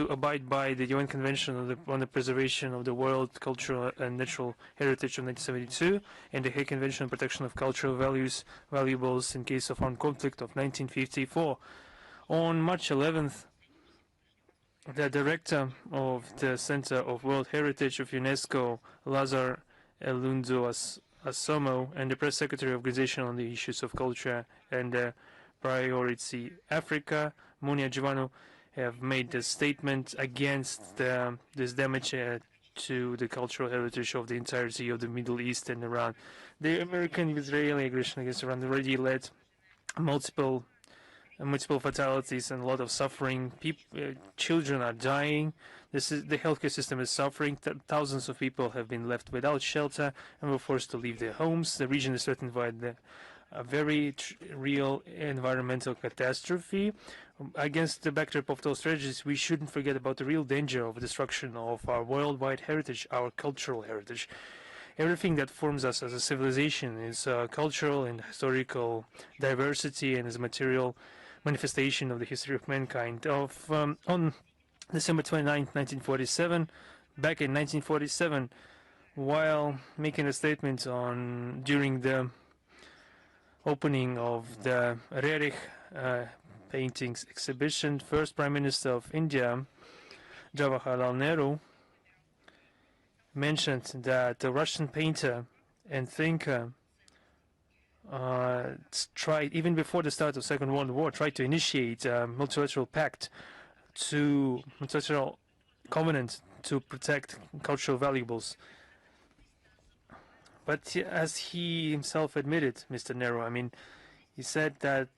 abide by the UN Convention on the Preservation of the World Cultural and Natural Heritage of 1972 and the Hague Convention on Protection of Cultural Valuables in case of armed conflict of 1954. On March 11th, the director of the Center of World Heritage of UNESCO, Lazar Elundo Asomo, and the press secretary of the Organization on the Issues of Culture and Priority Africa, Munia Giovano, have made a statement against this damage to the cultural heritage of the entirety of the Middle East and Iran. The American-Israeli aggression against Iran already led multiple fatalities and a lot of suffering. Children are dying. The healthcare system is suffering. Thousands of people have been left without shelter and were forced to leave their homes. The region is threatened by a very real environmental catastrophe. Against the backdrop of those tragedies, we shouldn't forget about the real danger of destruction of our worldwide heritage, our cultural heritage. Everything that forms us as a civilization is cultural and historical diversity and is a material manifestation of the history of mankind. On December 29, 1947, back in 1947, while making a statement during the opening of the Rerich paintings exhibition, first Prime Minister of India, Jawaharlal Nehru, mentioned that the Russian painter and thinker tried, even before the start of the Second World War, tried to initiate a multilateral covenant to protect cultural valuables. But as he himself admitted, Mr. Nehru, he said that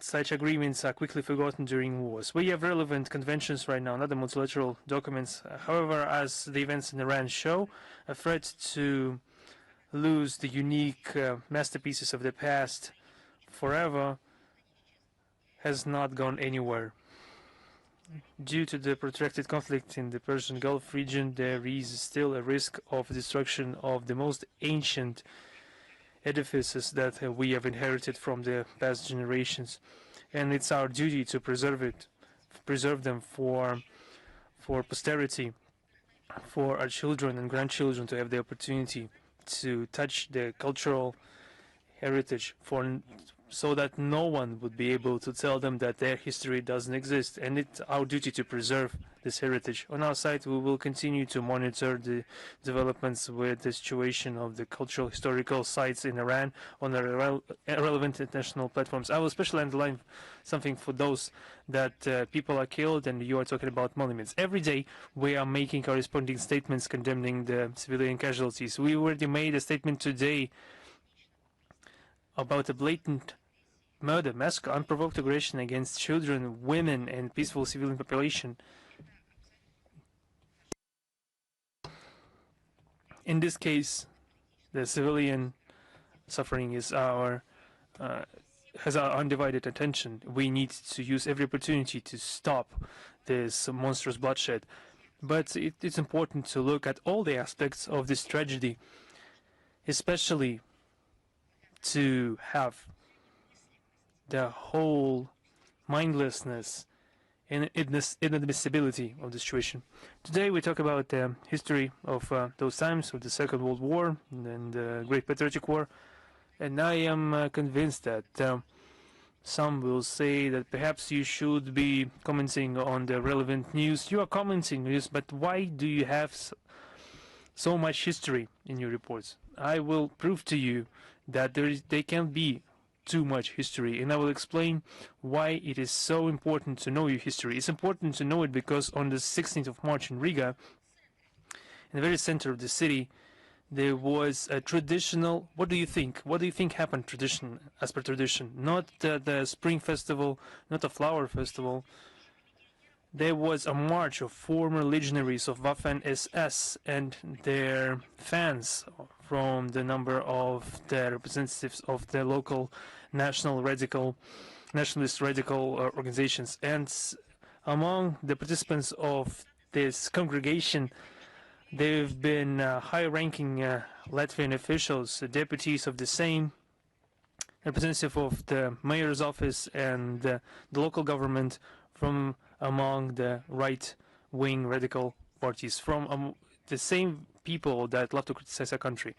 such agreements are quickly forgotten during wars. We have relevant conventions right now, not the multilateral documents. However, as the events in Iran show, a threat to lose the unique masterpieces of the past forever has not gone anywhere. Due to the protracted conflict in the Persian Gulf region, there is still a risk of destruction of the most ancient edifices that we have inherited from the past generations, and it's our duty to preserve them for posterity, for our children and grandchildren to have the opportunity to touch the cultural heritage, so that no one would be able to tell them that their history doesn't exist. And it's our duty to preserve this heritage. On our side, we will continue to monitor the developments with the situation of the cultural historical sites in Iran on the relevant international platforms. I will especially underline something for those that people are killed, and you are talking about monuments. Every day we are making corresponding statements condemning the civilian casualties. We already made a statement today about a blatant murder, massacre, unprovoked aggression against children, women, and peaceful civilian population. In this case, the civilian suffering is has our undivided attention. We need to use every opportunity to stop this monstrous bloodshed. But it's important to look at all the aspects of this tragedy, especially to have the whole mindlessness and inadmissibility of the situation. Today we talk about the history of those times, of the Second World War and the Great Patriotic War, and I am convinced that some will say that perhaps you should be commenting on the relevant news. You are commenting news, but why do you have so much history in your reports? I will prove to you that there can be too much history, and I will explain why it is so important to know your history. It's important to know it because on the 16th of March in Riga, in the very center of the city, there was a traditional, what do you think happened as per tradition? Not the spring festival, not a flower festival. There was a march of former legionaries of Waffen-SS and their fans from the number of the representatives of the local nationalist radical organizations. And among the participants of this congregation, there have been high-ranking Latvian officials, deputies of the same, representative of the mayor's office and the local government from among the right-wing radical parties, from the same people that love to criticize our country.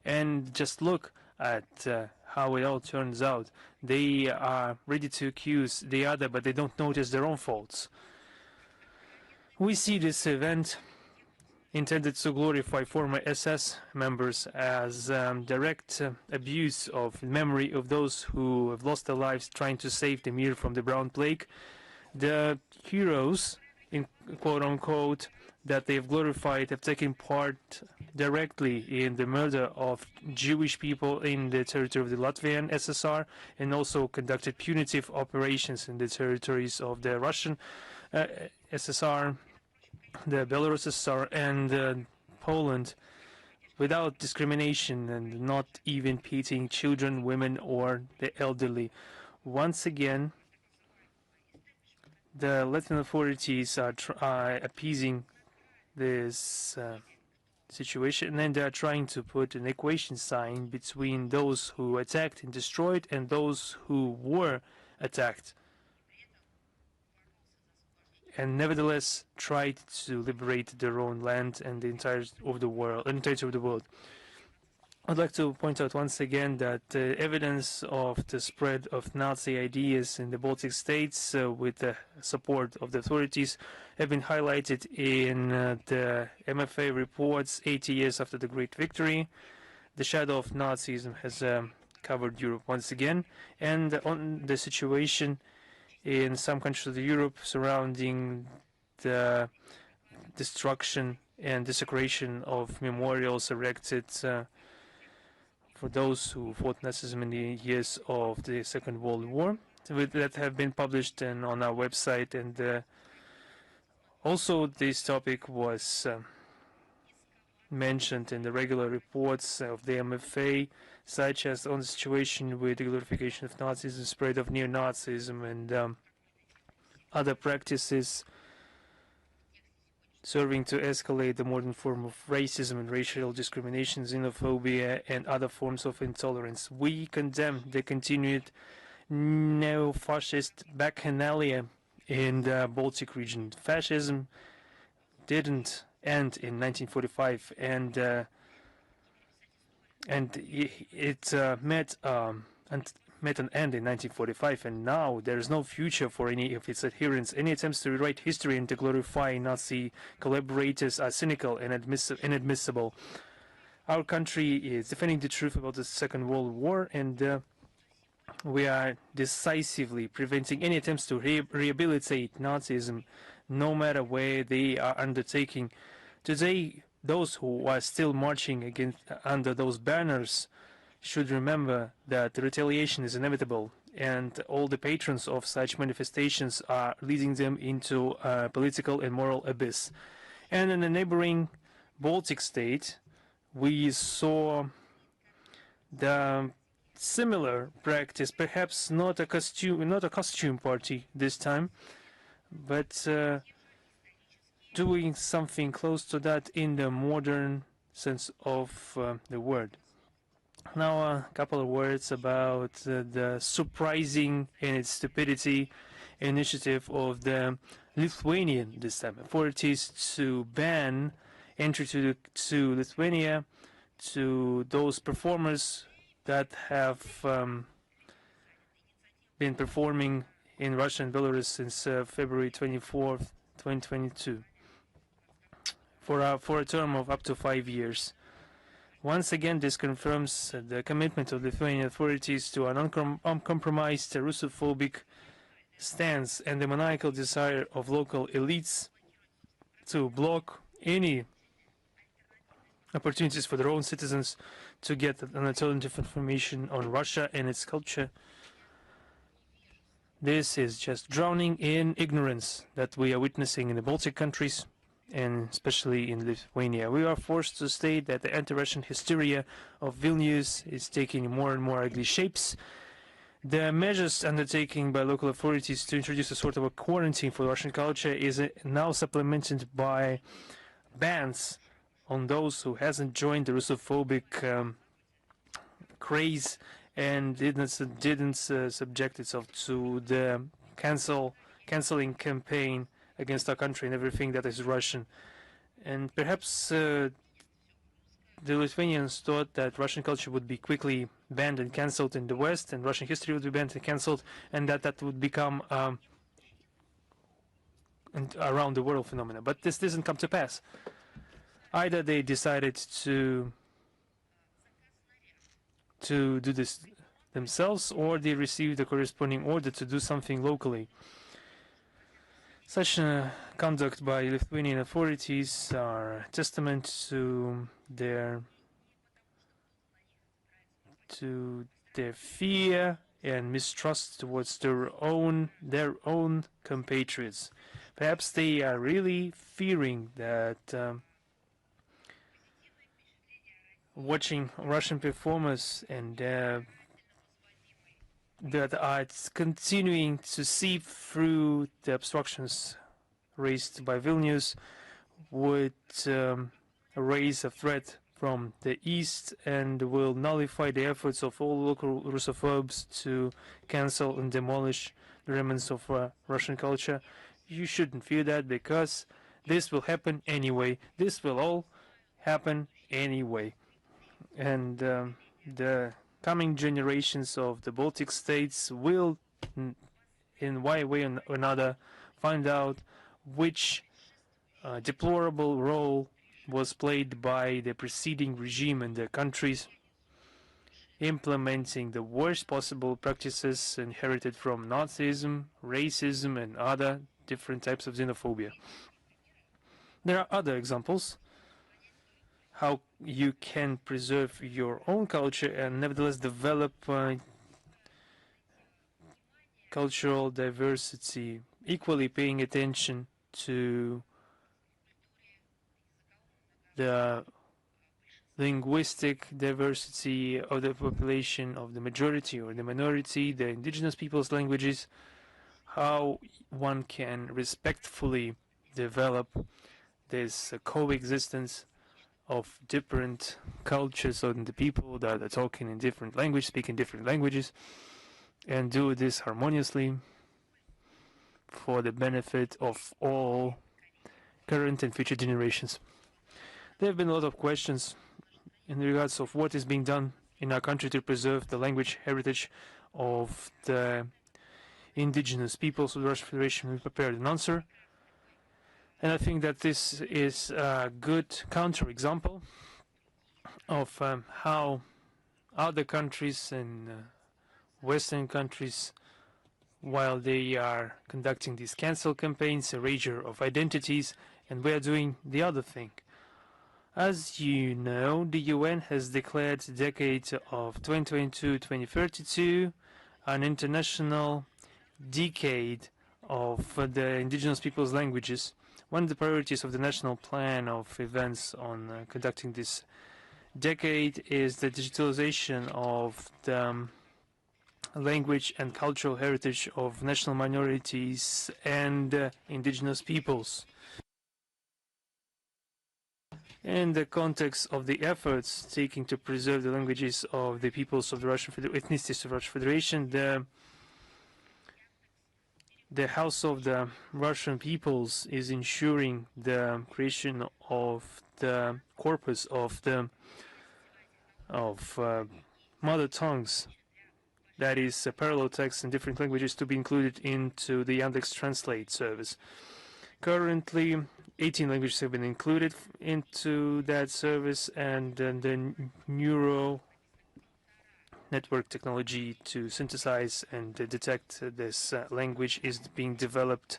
And just look at how it all turns out. They are ready to accuse the other, but they don't notice their own faults. We see this event intended to glorify former SS members as direct abuse of memory of those who have lost their lives trying to save the Mir from the brown plague. The heroes, in quote-unquote, that they have glorified have taken part directly in the murder of Jewish people in the territory of the Latvian SSR, and also conducted punitive operations in the territories of the Russian SSR, the Belarus SSR, and Poland, without discrimination and not even pitying children, women, or the elderly. Once again, the Latvian authorities are appeasing this situation, and they are trying to put an equation sign between those who attacked and destroyed and those who were attacked, and nevertheless tried to liberate their own land and the entirety of the world. I'd like to point out once again that evidence of the spread of Nazi ideas in the Baltic states with the support of the authorities have been highlighted in the MFA reports 80 years after the Great Victory. The shadow of Nazism has covered Europe once again, and on the situation in some countries of Europe surrounding the destruction and desecration of memorials erected for those who fought Nazism in the years of the Second World War, that have been published on our website. And also this topic was mentioned in the regular reports of the MFA, such as on the situation with the glorification of Nazism, spread of Neo-Nazism, and other practices serving to escalate the modern form of racism and racial discrimination, xenophobia, and other forms of intolerance. We condemn the continued neo-fascist bacchanalia in the Baltic region. Fascism didn't end in 1945, and it met an end in 1945, and now there is no future for any of its adherents. Any attempts to rewrite history and to glorify Nazi collaborators are cynical and inadmissible. Our country is defending the truth about the Second World War, and we are decisively preventing any attempts to rehabilitate Nazism, no matter where they are undertaking. Today, those who are still marching against under those banners should remember that retaliation is inevitable, and all the patrons of such manifestations are leading them into a political and moral abyss. And in a neighboring Baltic state, we saw the similar practice, perhaps not a costume party this time, but doing something close to that in the modern sense of the word. Now a couple of words about the surprising and its stupidity initiative of the Lithuanian this time authorities to ban entry to Lithuania to those performers that have been performing in Russia and Belarus since February 24th, 2022 for a term of up to 5 years. Once again, this confirms the commitment of Lithuanian authorities to an uncompromised Russophobic stance and the maniacal desire of local elites to block any opportunities for their own citizens to get an alternative information on Russia and its culture. This is just drowning in ignorance that we are witnessing in the Baltic countries, and especially in Lithuania. We are forced to state that the anti-Russian hysteria of Vilnius is taking more and more ugly shapes. The measures undertaken by local authorities to introduce a sort of a quarantine for Russian culture is now supplemented by bans on those who hasn't joined the Russophobic craze and didn't subject itself to the cancelling campaign against our country and everything that is Russian. And perhaps the Lithuanians thought that Russian culture would be quickly banned and cancelled in the West, and Russian history would be banned and cancelled, and that would become an around the world phenomena. But this doesn't come to pass. Either they decided to do this themselves, or they received a corresponding order to do something locally. Such conduct by Lithuanian authorities are testament to their fear and mistrust towards their own compatriots. Perhaps they are really fearing that watching Russian performers and that are continuing to seep through the obstructions raised by Vilnius would raise a threat from the east and will nullify the efforts of all local Russophobes to cancel and demolish the remnants of Russian culture. You shouldn't fear that, because this will happen anyway. This will all happen anyway. And the coming generations of the Baltic states will, in one way or another, find out which deplorable role was played by the preceding regime in their countries, implementing the worst possible practices inherited from Nazism, racism, and other different types of xenophobia. There are other examples how you can preserve your own culture and nevertheless develop cultural diversity, equally paying attention to the linguistic diversity of the population, of the majority or the minority, the indigenous people's languages, how one can respectfully develop this coexistence of different cultures and the people that are talking in different languages, speaking different languages, and do this harmoniously for the benefit of all current and future generations. There have been a lot of questions in regards of what is being done in our country to preserve the language heritage of the indigenous peoples of the Russian Federation. We prepared an answer, and I think that this is a good counterexample of how other countries and Western countries, while they are conducting these cancel campaigns, erasure of identities, and we are doing the other thing. As you know, the UN has declared the decade of 2022-2032 an international decade of the indigenous peoples' languages. One of the priorities of the national plan of events on conducting this decade is the digitalization of the language and cultural heritage of national minorities and indigenous peoples. In the context of the efforts taken to preserve the languages of the peoples of the Russian ethnicities of the Russian Federation, the House of the Russian Peoples is ensuring the creation of the corpus of mother tongues, that is parallel texts in different languages, to be included into the Yandex Translate service. Currently, 18 languages have been included into that service, and the neural network technology to synthesize and detect this language is being developed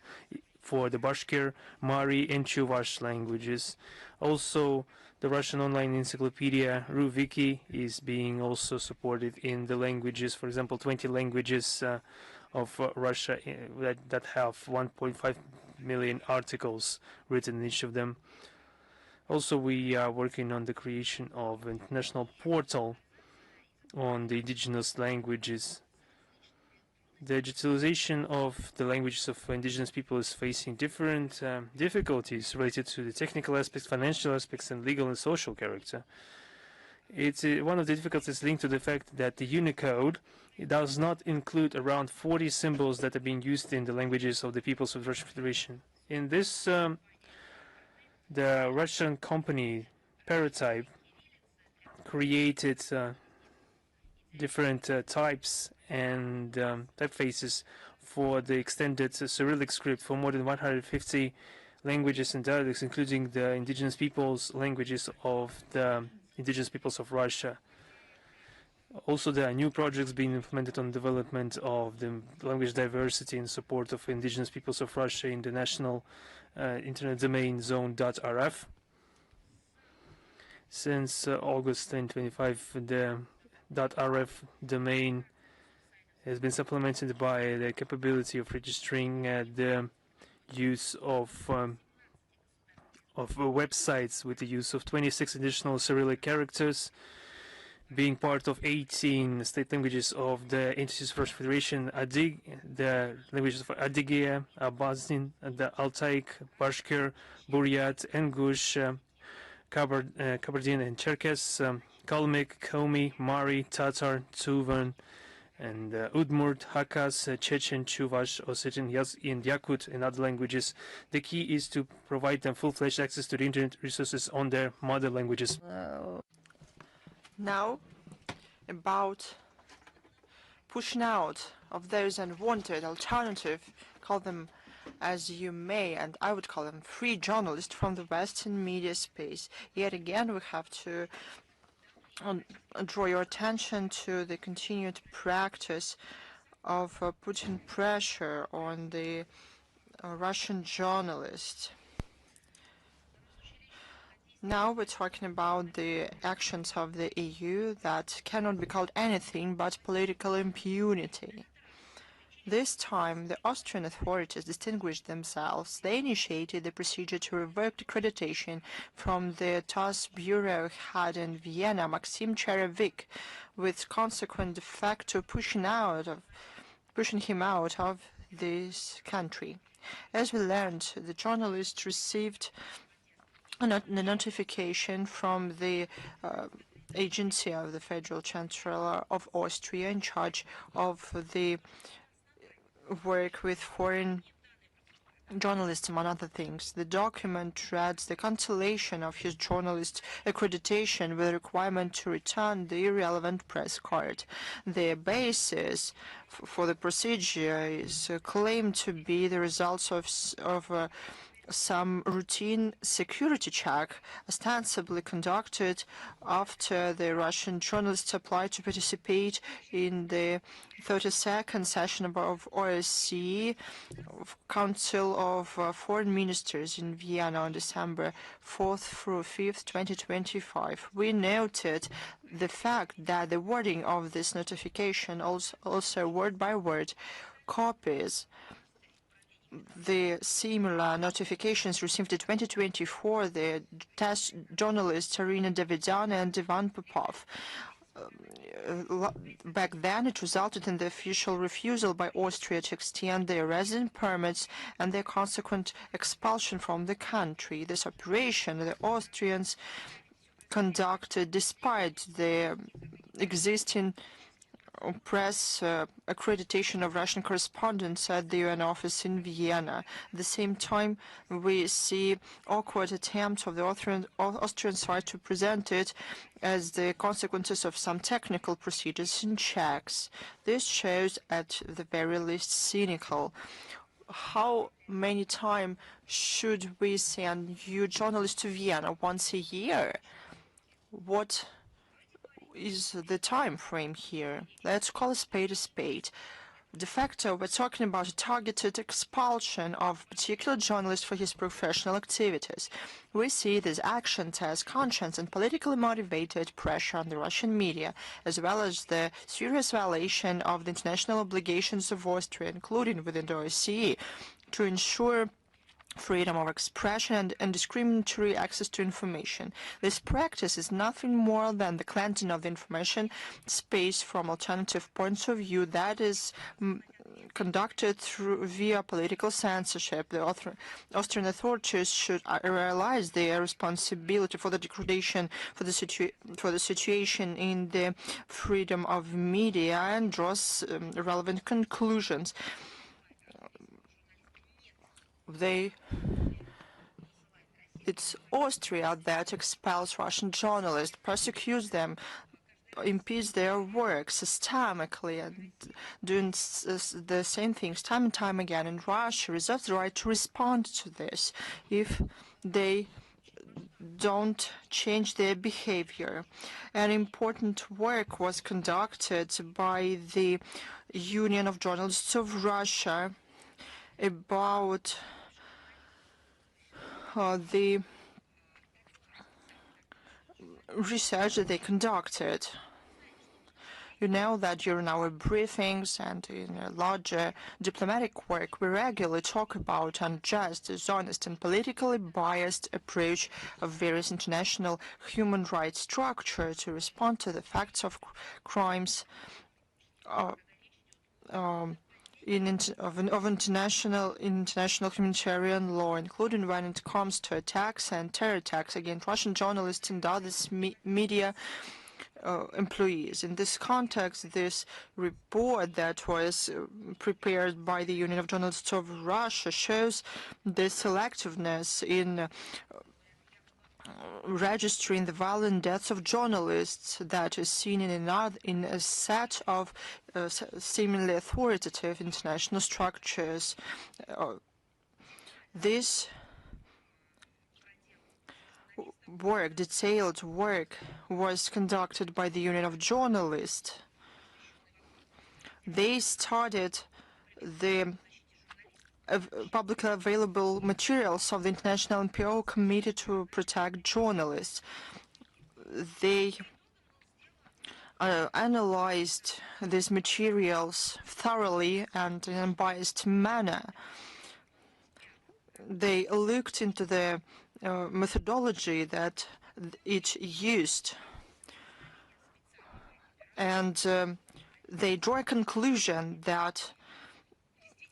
for the Bashkir, Mari, and Chuvash languages. Also, the Russian online encyclopedia RuWiki is being also supported in the languages. For example, 20 languages of Russia that have 1.5 million articles written in each of them. Also, we are working on the creation of an international portal on the indigenous languages. The digitalization of the languages of indigenous people is facing different difficulties related to the technical aspects, financial aspects, and legal and social character. It's one of the difficulties linked to the fact that the Unicode does not include around 40 symbols that are being used in the languages of the peoples of the Russian Federation. In this, the Russian company Maritime created different types and typefaces for the extended Cyrillic script for more than 150 languages and dialects, including the indigenous peoples' languages of the indigenous peoples of Russia. Also, there are new projects being implemented on development of the language diversity in support of indigenous peoples of Russia in the national internet domain zone.rf. Since August 2025, the .rf domain has been supplemented by the capability of registering the use of websites with the use of 26 additional Cyrillic characters, being part of 18 state languages of the entities of Russian Federation, the languages of Adygea, Abazin, the Altaic, Bashkir, Buryat, Ingush, Kabardin and Cherkess, Kalmyk, Komi, Mari, Tatar, Tuvan, and Udmurt, Hakas, Chechen, Chuvash, Ossetin, and Yakut, and other languages. The key is to provide them full-fledged access to the internet resources on their mother languages. Now, about pushing out of those unwanted alternative, call them as you may, and I would call them free journalists from the Western media space. Yet again, we have to draw your attention to the continued practice of putting pressure on the Russian journalists. Now we're talking about the actions of the EU that cannot be called anything but political impunity. This time, the Austrian authorities distinguished themselves. They initiated the procedure to revoke accreditation from the TASS bureau head in Vienna, Maxim Cherevik, with consequent de facto pushing him out of this country. As we learned, the journalist received a notification from the agency of the Federal Chancellor of Austria in charge of the work with foreign journalists, among other things. The document reads the cancellation of his journalist accreditation with a requirement to return the irrelevant press card. The basis for the procedure is claimed to be the results of some routine security check ostensibly conducted after the Russian journalists applied to participate in the 32nd session of OSCE Council of Foreign Ministers in Vienna on December 4th through 5th, 2025. We noted the fact that the wording of this notification also word by word copies the similar notifications received in 2024, the test journalists Arina Davidyan and Ivan Popov. Back then, it resulted in the official refusal by Austria to extend their resident permits and their consequent expulsion from the country. This operation, the Austrians conducted despite the existing press accreditation of Russian correspondents at the UN office in Vienna. At the same time, we see awkward attempts of the Austrian side to present it as the consequences of some technical procedures and checks. This shows at the very least cynical. How many times should we send new journalists to Vienna? Once a year? What is the time frame here? Let's call a spade a spade. De facto, we're talking about a targeted expulsion of a particular journalist for his professional activities. We see these actions as conscience and politically motivated pressure on the Russian media, as well as the serious violation of the international obligations of Austria, including within the OSCE, to ensure freedom of expression and indiscriminatory access to information. This practice is nothing more than the cleansing of the information space from alternative points of view that is conducted via political censorship. The Austrian authorities should realize their responsibility for the degradation for the situation in the freedom of media and draw relevant conclusions. It's Austria that expels Russian journalists, persecutes them, impedes their work systemically, and doing the same things time and time again. And Russia reserves the right to respond to this if they don't change their behavior. An important work was conducted by the Union of Journalists of Russia about the research that they conducted. You know that during our briefings and in a larger diplomatic work, we regularly talk about unjust, dishonest, and politically biased approach of various international human rights structures to respond to the facts of crimes of international humanitarian law, including when it comes to attacks and terror attacks against Russian journalists and other media employees. In this context, this report that was prepared by the Union of Journalists of Russia shows the selectiveness in registering the violent deaths of journalists that is seen in a set of seemingly authoritative international structures. This work, detailed work, was conducted by the Union of Journalists. They started the publicly available materials of the International NPO Committee to Protect Journalists. They analyzed these materials thoroughly and in an unbiased manner. They looked into the methodology that it used, and they draw a conclusion that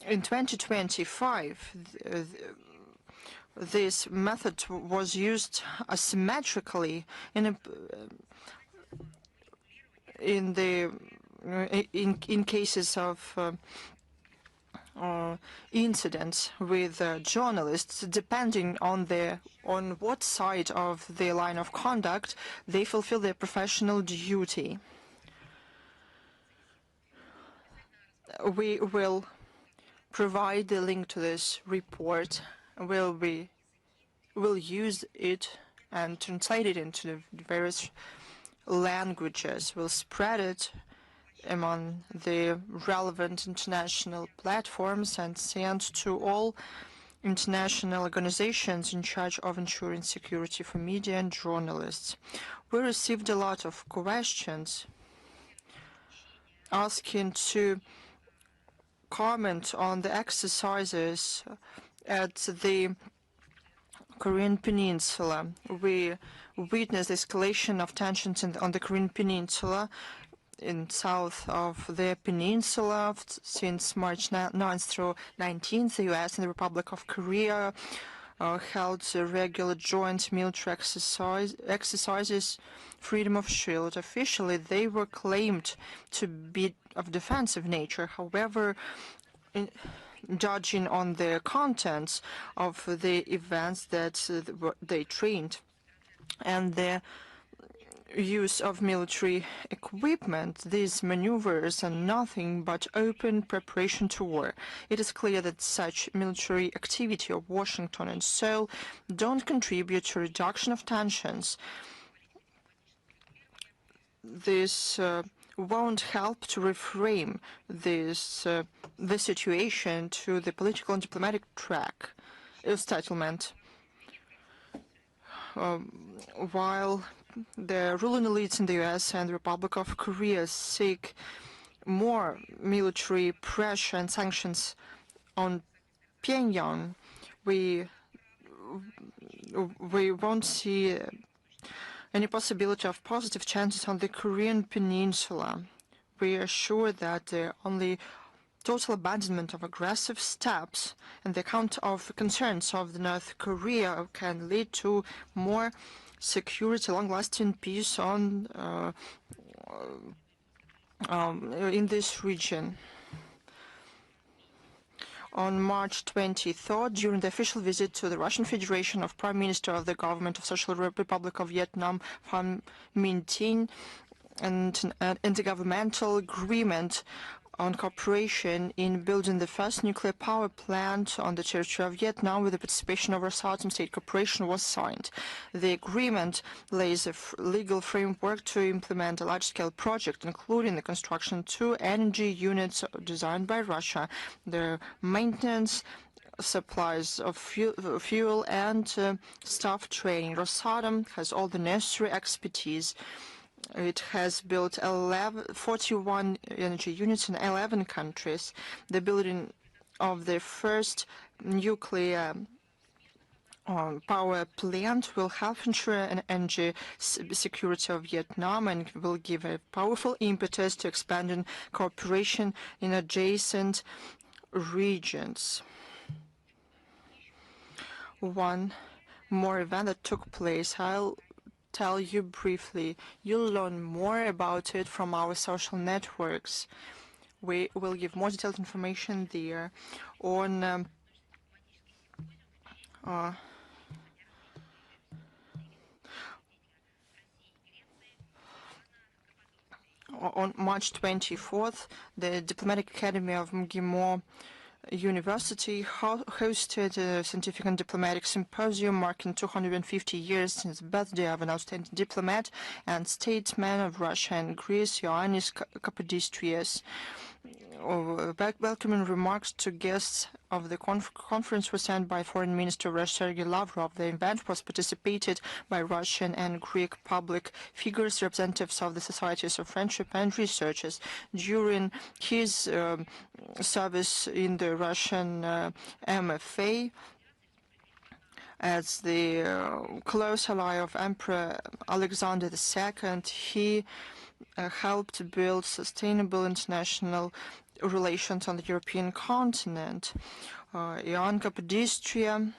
In 2025, this method was used asymmetrically in cases of incidents with journalists, depending on what side of the line of conduct they fulfill their professional duty. We will provide the link to this report. We'll use it and translate it into the various languages. We'll spread it among the relevant international platforms and send to all international organizations in charge of ensuring security for media and journalists. We received a lot of questions asking to comment on the exercises at the Korean Peninsula. We witnessed escalation of tensions on the Korean Peninsula in south of the peninsula since March 9th through 19th. The U.S. and the Republic of Korea held regular joint military exercises, freedom of shield. Officially, they were claimed to be of defensive nature. However, judging on the contents of the events that they trained and the use of military equipment, these maneuvers are nothing but open preparation to war. It is clear that such military activity of Washington and Seoul don't contribute to reduction of tensions. This won't help to reframe the situation to the political and diplomatic track settlement. While the ruling elites in the U.S. and the Republic of Korea seek more military pressure and sanctions on Pyongyang, we won't see any possibility of positive chances on the Korean Peninsula. We are sure that the only total abandonment of aggressive steps and the account of concerns of North Korea can lead to more security, long-lasting peace in this region. On March 23rd, during the official visit to the Russian Federation of Prime Minister of the Government of Social Republic of Vietnam, Pham Minh Thien, and an intergovernmental agreement on cooperation in building the first nuclear power plant on the territory of Vietnam with the participation of Rosatom State Corporation was signed. The agreement lays a legal framework to implement a large-scale project, including the construction of 2 energy units designed by Russia, the maintenance, supplies of fuel and staff training. Rosatom has all the necessary expertise. It has built 41 energy units in 11 countries. The building of the first nuclear power plant will help ensure an energy security of Vietnam and will give a powerful impetus to expanding cooperation in adjacent regions. One more event that took place, I'll tell you briefly. You'll learn more about it from our social networks. We will give more detailed information there. On March 24th, the Diplomatic Academy of MGIMO University hosted a scientific and diplomatic symposium marking 250 years since the birthday of an outstanding diplomat and statesman of Russia and Greece, Ioannis Kapodistrias. Welcoming remarks to guests of the conference were sent by Foreign Minister Russia Sergei Lavrov. The event was participated by Russian and Greek public figures, representatives of the Societies of Friendship and researchers. During his service in the Russian MFA, as the close ally of Emperor Alexander II, he helped build sustainable international relations on the European continent. Ion Capodistria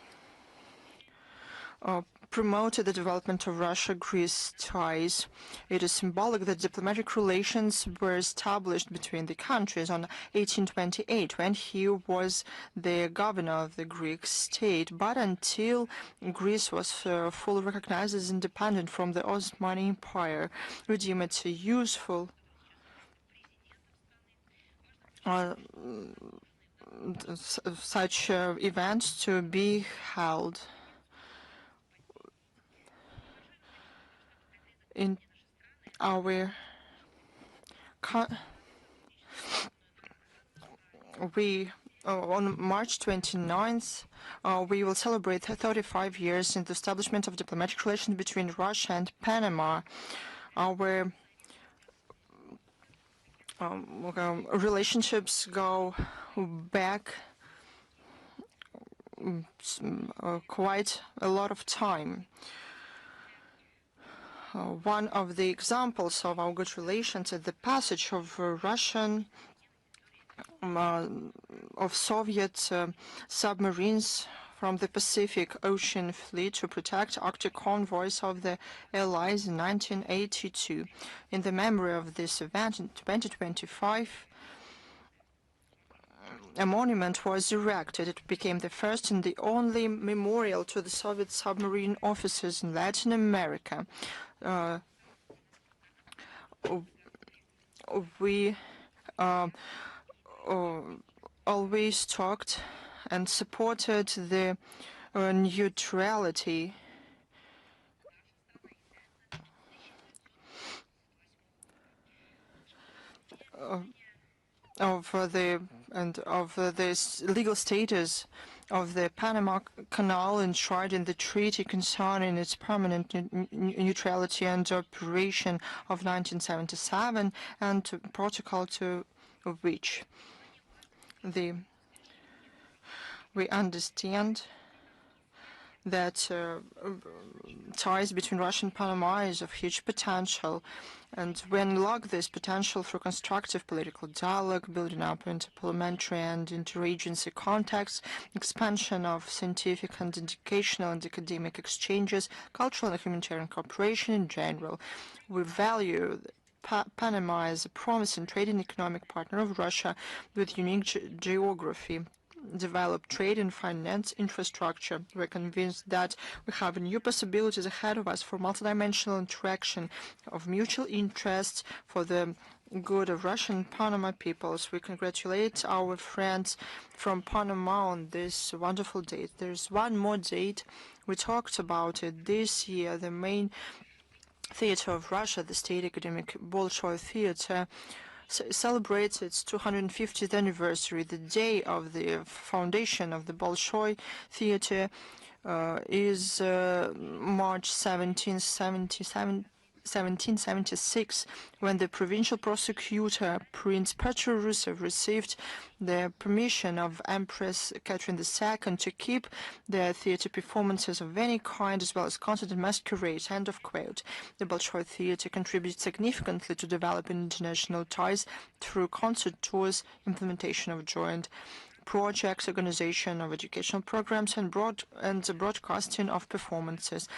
promoted the development of Russia-Greece ties. It is symbolic that diplomatic relations were established between the countries on 1828 when he was the governor of the Greek state, but until Greece was fully recognized as independent from the Ottoman Empire, we deem it useful such events to be held. In our on March 29th, we will celebrate 35 years in the establishment of diplomatic relations between Russia and Panama. Our relationships go back quite a lot of time. One of the examples of our good relations is the passage of Soviet submarines from the Pacific Ocean Fleet to protect Arctic convoys of the Allies in 1982. In the memory of this event in 2025, a monument was erected. It became the first and the only memorial to the Soviet submarine officers in Latin America. We always talked and supported the neutrality of the legal status of the Panama Canal enshrined in the treaty concerning its permanent neutrality and operation of 1977, and Protocol to which we understand that ties between Russia and Panama is of huge potential, and we unlock this potential through constructive political dialogue, building up into parliamentary and interagency contacts, expansion of scientific and educational and academic exchanges, cultural and humanitarian cooperation in general. We value Panama as a promising trade and economic partner of Russia with unique geography, develop trade and finance infrastructure. We're convinced that we have new possibilities ahead of us for multidimensional interaction of mutual interests for the good of Russian and Panama peoples. We congratulate our friends from Panama on this wonderful date. There's one more date. We talked about it this year. The main theater of Russia, the State Academic Bolshoi Theater, celebrates its 250th anniversary. The day of the foundation of the Bolshoi Theater is March 1776, when the provincial prosecutor, Prince Petro Rusev, received the permission of Empress Khatyn II to keep the theater performances of any kind, as well as concert and masquerade. End of quote. The Bolshoi Theater contributed significantly to developing international ties through concert tours, implementation of joint projects, organization of educational programs, and the broadcasting of performances.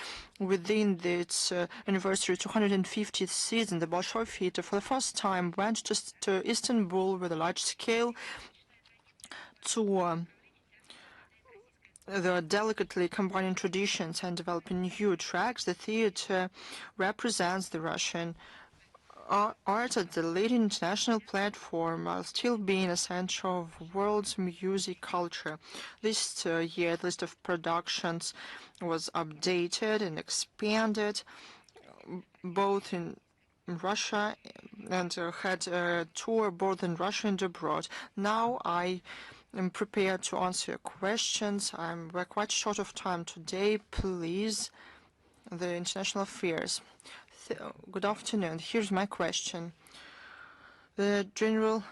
Within its anniversary 250th season, the Bolshoi Theater for the first time went to Istanbul with a large-scale tour. They're delicately combining traditions and developing new tracks. The theater represents the Russian art at the leading international platform while still being a center of world's music culture. This year, the list of productions was updated and expanded, both in Russia and had a tour both in Russia and abroad. Now I am prepared to answer your questions. We're quite short of time today. Please, the international affairs. Good afternoon. Here's my question. The General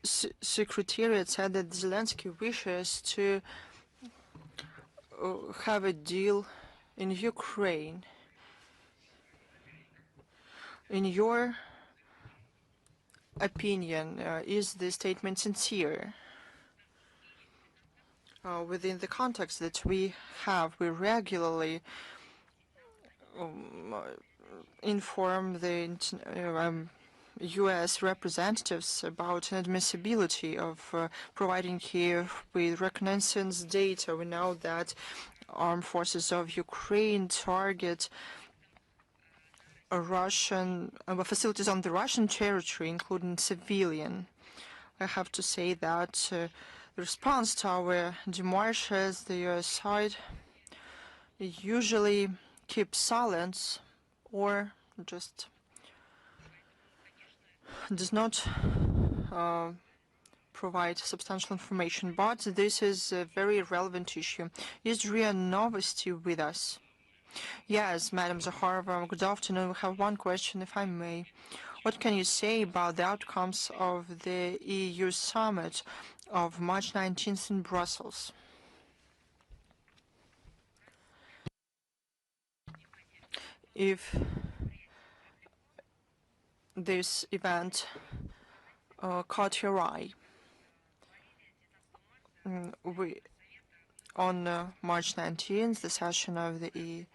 Secretariat said that Zelensky wishes to have a deal in Ukraine. In your opinion, is the statement sincere? Within the context that we have, we regularly inform the U.S. representatives about inadmissibility of providing Kiev with reconnaissance data. We know that armed forces of Ukraine target Russian facilities on the Russian territory, including civilian. I have to say that the response to our demarches, the U.S. side usually keeps silence or just does not provide substantial information. But this is a very relevant issue. Is RIA Novosti with us? Yes, Madam Zakharova, good afternoon. We have one question, if I may. What can you say about the outcomes of the EU summit of March 19th in Brussels? If this event caught your eye, on March 19th, the session of the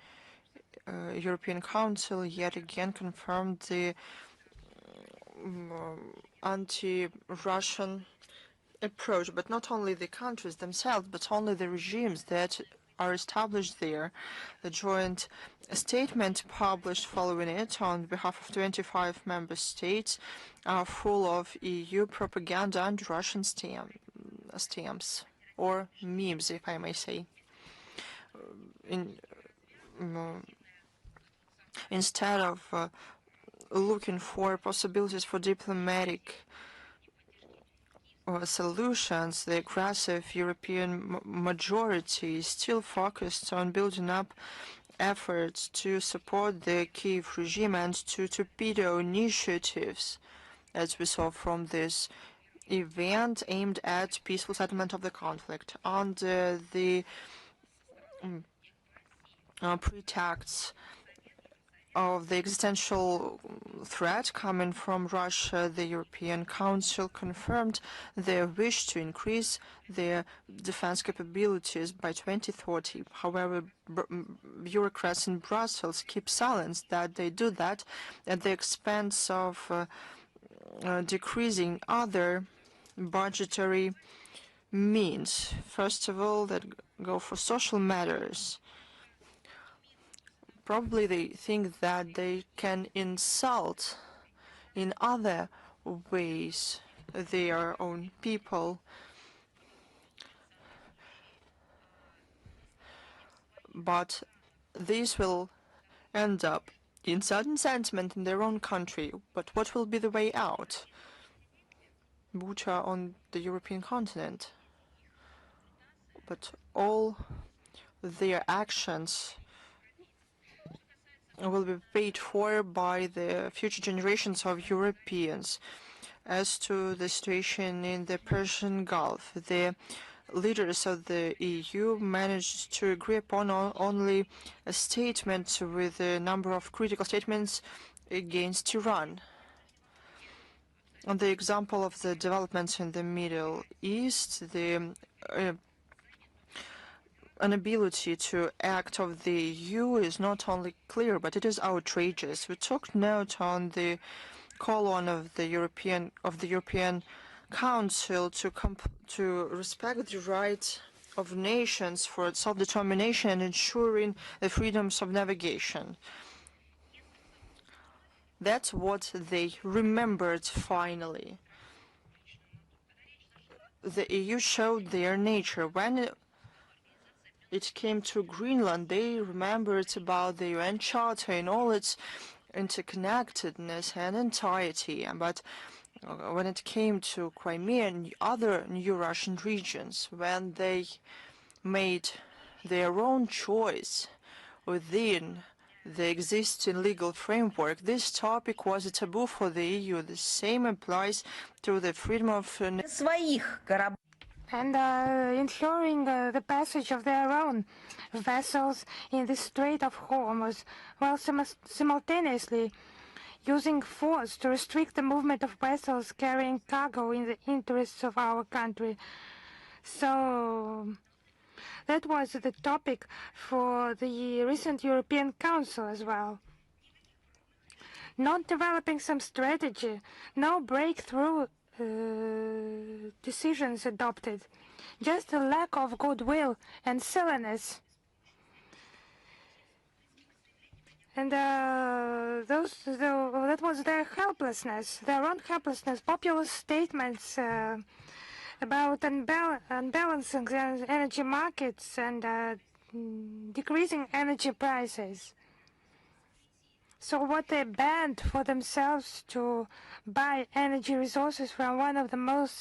European Council yet again confirmed the anti-Russian approach, but not only the countries themselves, but only the regimes that are established there. The joint statement published following it on behalf of 25 member states are full of EU propaganda and Russian stamps, or memes, if I may say. Instead of looking for possibilities for diplomatic solutions, the aggressive European majority is still focused on building up efforts to support the Kiev regime and to torpedo initiatives, as we saw from this event aimed at peaceful settlement of the conflict. Under the pretexts of the existential threat coming from Russia, the European Council confirmed their wish to increase their defense capabilities by 2030. However, bureaucrats in Brussels keep silence that they do that at the expense of decreasing other budgetary means. First of all, that go for social matters. Probably they think that they can insult in other ways their own people. But this will end up in certain sentiment in their own country. But what will be the way out? Bucha on the European continent. But all their actions will be paid for by the future generations of Europeans. As to the situation in the Persian Gulf, the leaders of the EU managed to agree upon only a statement with a number of critical statements against Iran. On the example of the developments in the Middle East, the inability to act of the EU is not only clear, but it is outrageous. We took note on the call on of the European Council to respect the rights of nations for self-determination and ensuring the freedoms of navigation. That's what they remembered finally. The EU showed their nature. When it came to Greenland, they remembered about the UN Charter in all its interconnectedness and entirety. But when it came to Crimea and other new Russian regions, when they made their own choice within the existing legal framework, this topic was a taboo for the EU. The same applies to the freedom of and ensuring the passage of their own vessels in the Strait of Hormuz, while simultaneously using force to restrict the movement of vessels carrying cargo in the interests of our country. So that was the topic for the recent European Council as well. Not developing some strategy, no breakthrough decisions adopted, just a lack of goodwill and silliness. And that was their helplessness, their own helplessness, populist statements about unbalancing the energy markets and decreasing energy prices. So what they banned for themselves to buy energy resources from one of the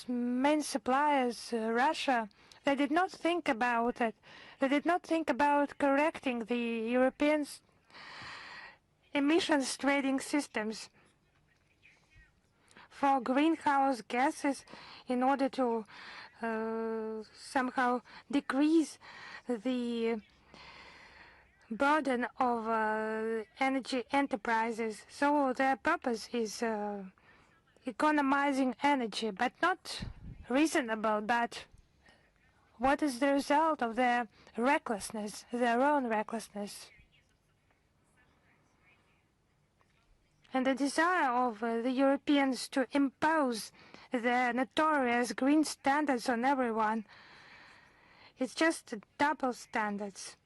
main suppliers, Russia, they did not think about it. They did not think about correcting the European emissions trading systems for greenhouse gases in order to somehow decrease the burden of energy enterprises. So their purpose is economizing energy, but not reasonable. But what is the result of their recklessness, their own recklessness? And the desire of the Europeans to impose their notorious green standards on everyone. It's just double standards.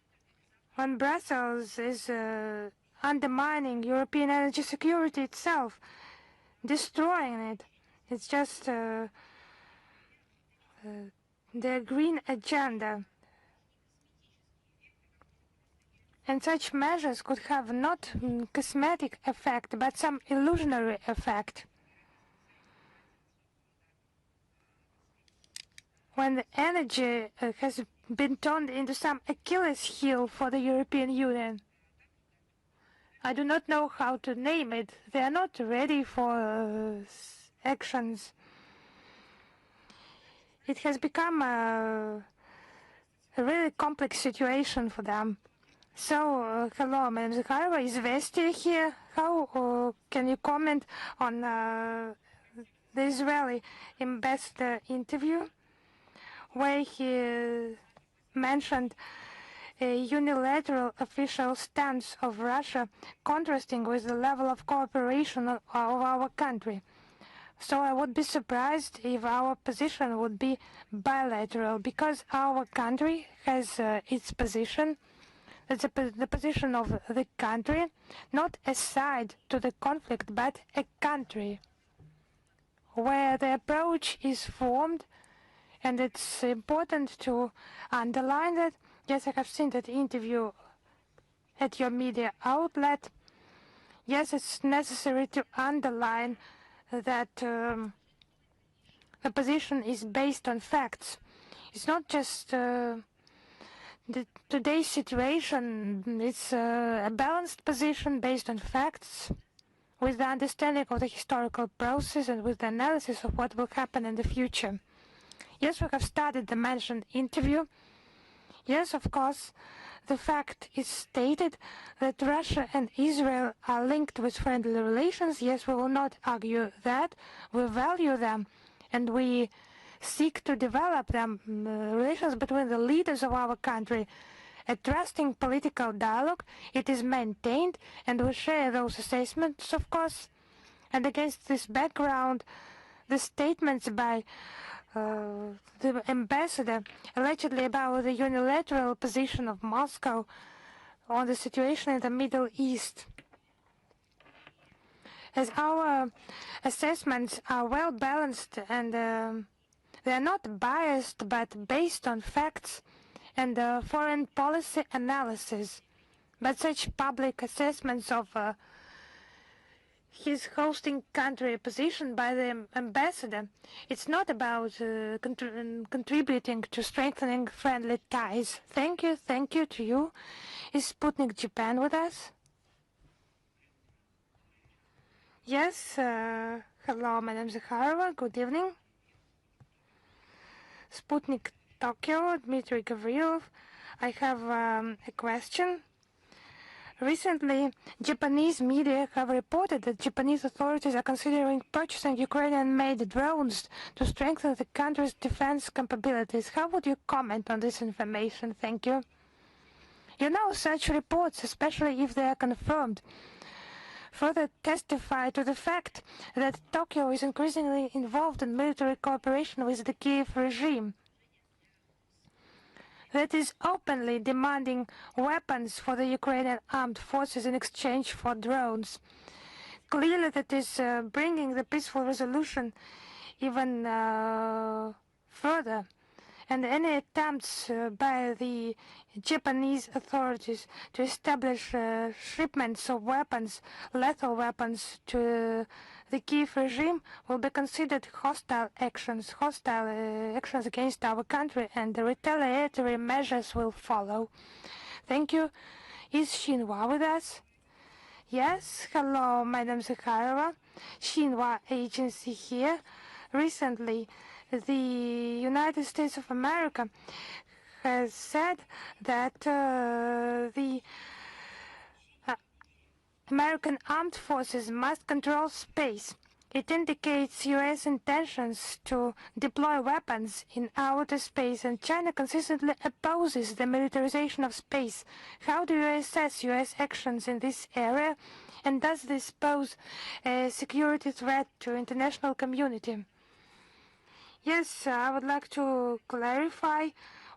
When Brussels is undermining European energy security itself, destroying it, it's just their green agenda. And such measures could have not cosmetic effect, but some illusionary effect. When the energy has been turned into some Achilles heel for the European Union. I do not know how to name it. They are not ready for actions. It has become a really complex situation for them. So, hello, Madam Zakharova, is Vestia here? How can you comment on the Israeli ambassador interview, where he mentioned a unilateral official stance of Russia contrasting with the level of cooperation of our country. So I would be surprised if our position would be bilateral, because our country has its position. It's the position of the country, not a side to the conflict, but a country, where the approach is formed. And it's important to underline that. Yes, I have seen that interview at your media outlet. Yes, it's necessary to underline that the position is based on facts. It's not just today's situation. It's a balanced position based on facts, with the understanding of the historical process and with the analysis of what will happen in the future. Yes, we have started the mentioned interview. Yes, of course, the fact is stated that Russia and Israel are linked with friendly relations. Yes, we will not argue that. We value them, and we seek to develop them, relations between the leaders of our country. A trusting political dialogue, it is maintained, and we share those assessments, of course. And against this background, the statements by the ambassador allegedly about the unilateral position of Moscow on the situation in the Middle East. As our assessments are well balanced and they are not biased but based on facts and foreign policy analysis, but such public assessments of his hosting country position by the ambassador, it's not about contributing to strengthening friendly ties. Thank you to you. Is Sputnik Japan with us? Yes, hello, Madam Zakharova, good evening. Sputnik Tokyo, Dmitry Gavrilov. I have a question. Recently, Japanese media have reported that Japanese authorities are considering purchasing Ukrainian-made drones to strengthen the country's defense capabilities. How would you comment on this information? Thank you. You know, such reports, especially if they are confirmed, further testify to the fact that Tokyo is increasingly involved in military cooperation with the Kiev regime that is openly demanding weapons for the Ukrainian armed forces in exchange for drones. Clearly that is bringing the peaceful resolution even further. And any attempts by the Japanese authorities to establish shipments of weapons, lethal weapons, to the Kiev regime will be considered hostile actions against our country, and the retaliatory measures will follow. Thank you. Is Xinhua with us? Yes, hello, Madam Zakharova. Xinhua agency here. Recently, the United States of America has said that the American armed forces must control space. It indicates U.S. intentions to deploy weapons in outer space, and China consistently opposes the militarization of space. How do you assess U.S. actions in this area, and does this pose a security threat to international community? Yes, I would like to clarify.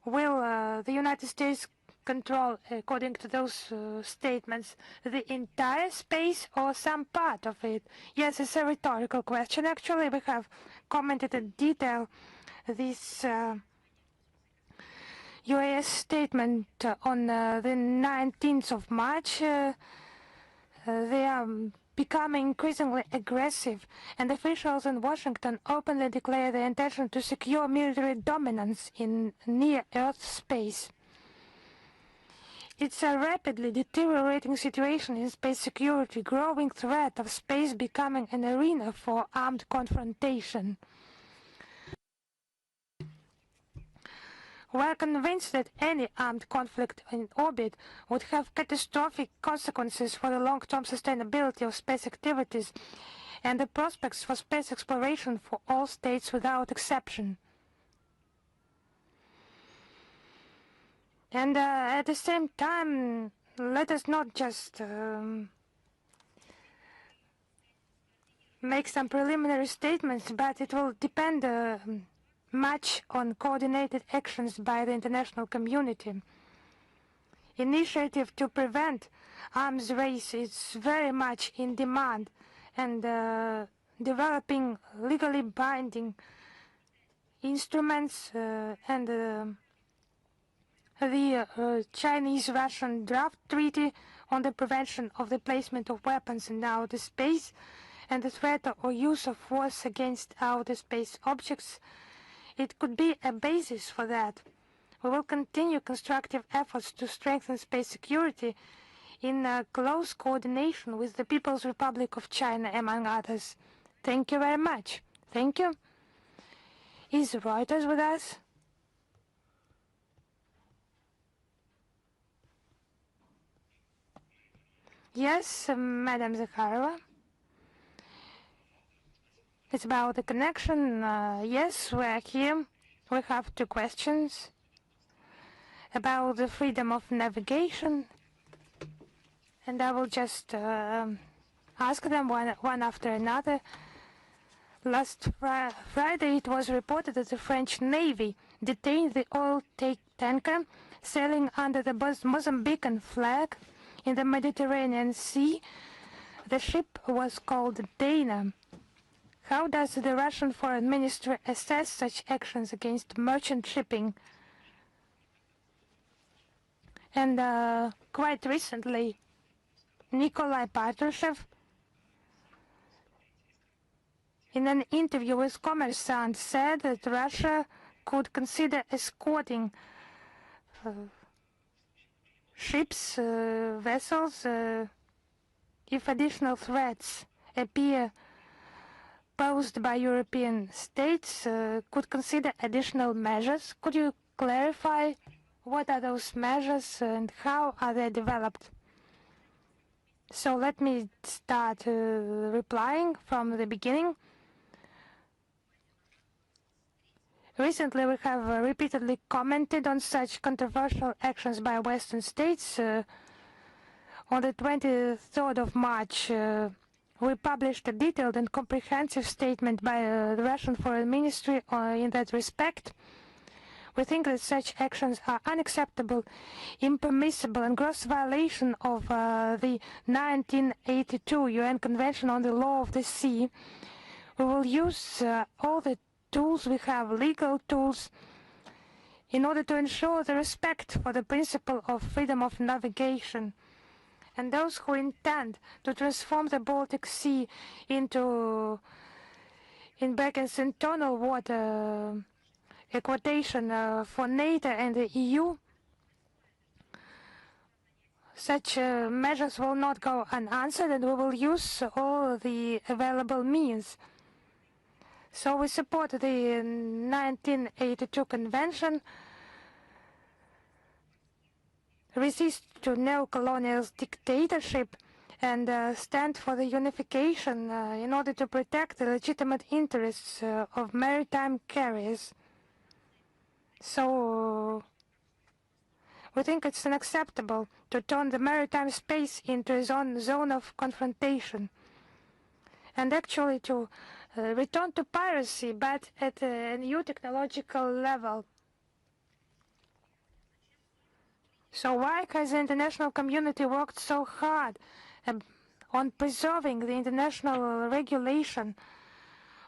Will the United States control, according to those statements, the entire space or some part of it? Yes, it's a rhetorical question. Actually, we have commented in detail this U.S. statement on the 19th of March. They are becoming increasingly aggressive, and officials in Washington openly declare their intention to secure military dominance in near-Earth space. It's a rapidly deteriorating situation in space security, growing threat of space becoming an arena for armed confrontation. We are convinced that any armed conflict in orbit would have catastrophic consequences for the long-term sustainability of space activities and the prospects for space exploration for all states without exception. And at the same time, let us not just make some preliminary statements, but it will depend much on coordinated actions by the international community. Initiative to prevent arms race is very much in demand, and developing legally binding instruments and the Chinese-Russian draft treaty on the prevention of the placement of weapons in outer space and the threat or use of force against outer space objects. It could be a basis for that. We will continue constructive efforts to strengthen space security in close coordination with the People's Republic of China, among others. Thank you very much. Thank you. Is Reuters with us? Yes, Madam Zakharova. It's about the connection. Yes, we're here. We have two questions about the freedom of navigation, and I will just ask them one after another. Last Friday, it was reported that the French Navy detained the oil tanker sailing under the Mozambican flag in the Mediterranean Sea. The ship was called Dana. How does the Russian Foreign Ministry assess such actions against merchant shipping? And quite recently, Nikolai Patrushev, in an interview with Kommersant, said that Russia could consider escorting ships, vessels, if additional threats appear posed by European states, could consider additional measures. Could you clarify what are those measures and how are they developed? So let me start replying from the beginning. Recently, we have repeatedly commented on such controversial actions by Western states. On the 23rd of March, we published a detailed and comprehensive statement by the Russian Foreign Ministry in that respect. We think that such actions are unacceptable, impermissible, and gross violation of the 1982 UN Convention on the Law of the Sea. We will use all the tools we have, legal tools, in order to ensure the respect for the principle of freedom of navigation. And those who intend to transform the Baltic Sea into, in brackets, internal water, a quotation for NATO and the EU, such measures will not go unanswered, and we will use all the available means. So we support the 1982 Convention, resist to neo-colonial dictatorship, and stand for the unification in order to protect the legitimate interests of maritime carriers. So we think it's unacceptable to turn the maritime space into a zone of confrontation, and actually to return to piracy, but at a new technological level. So why has the international community worked so hard on preserving the international regulation?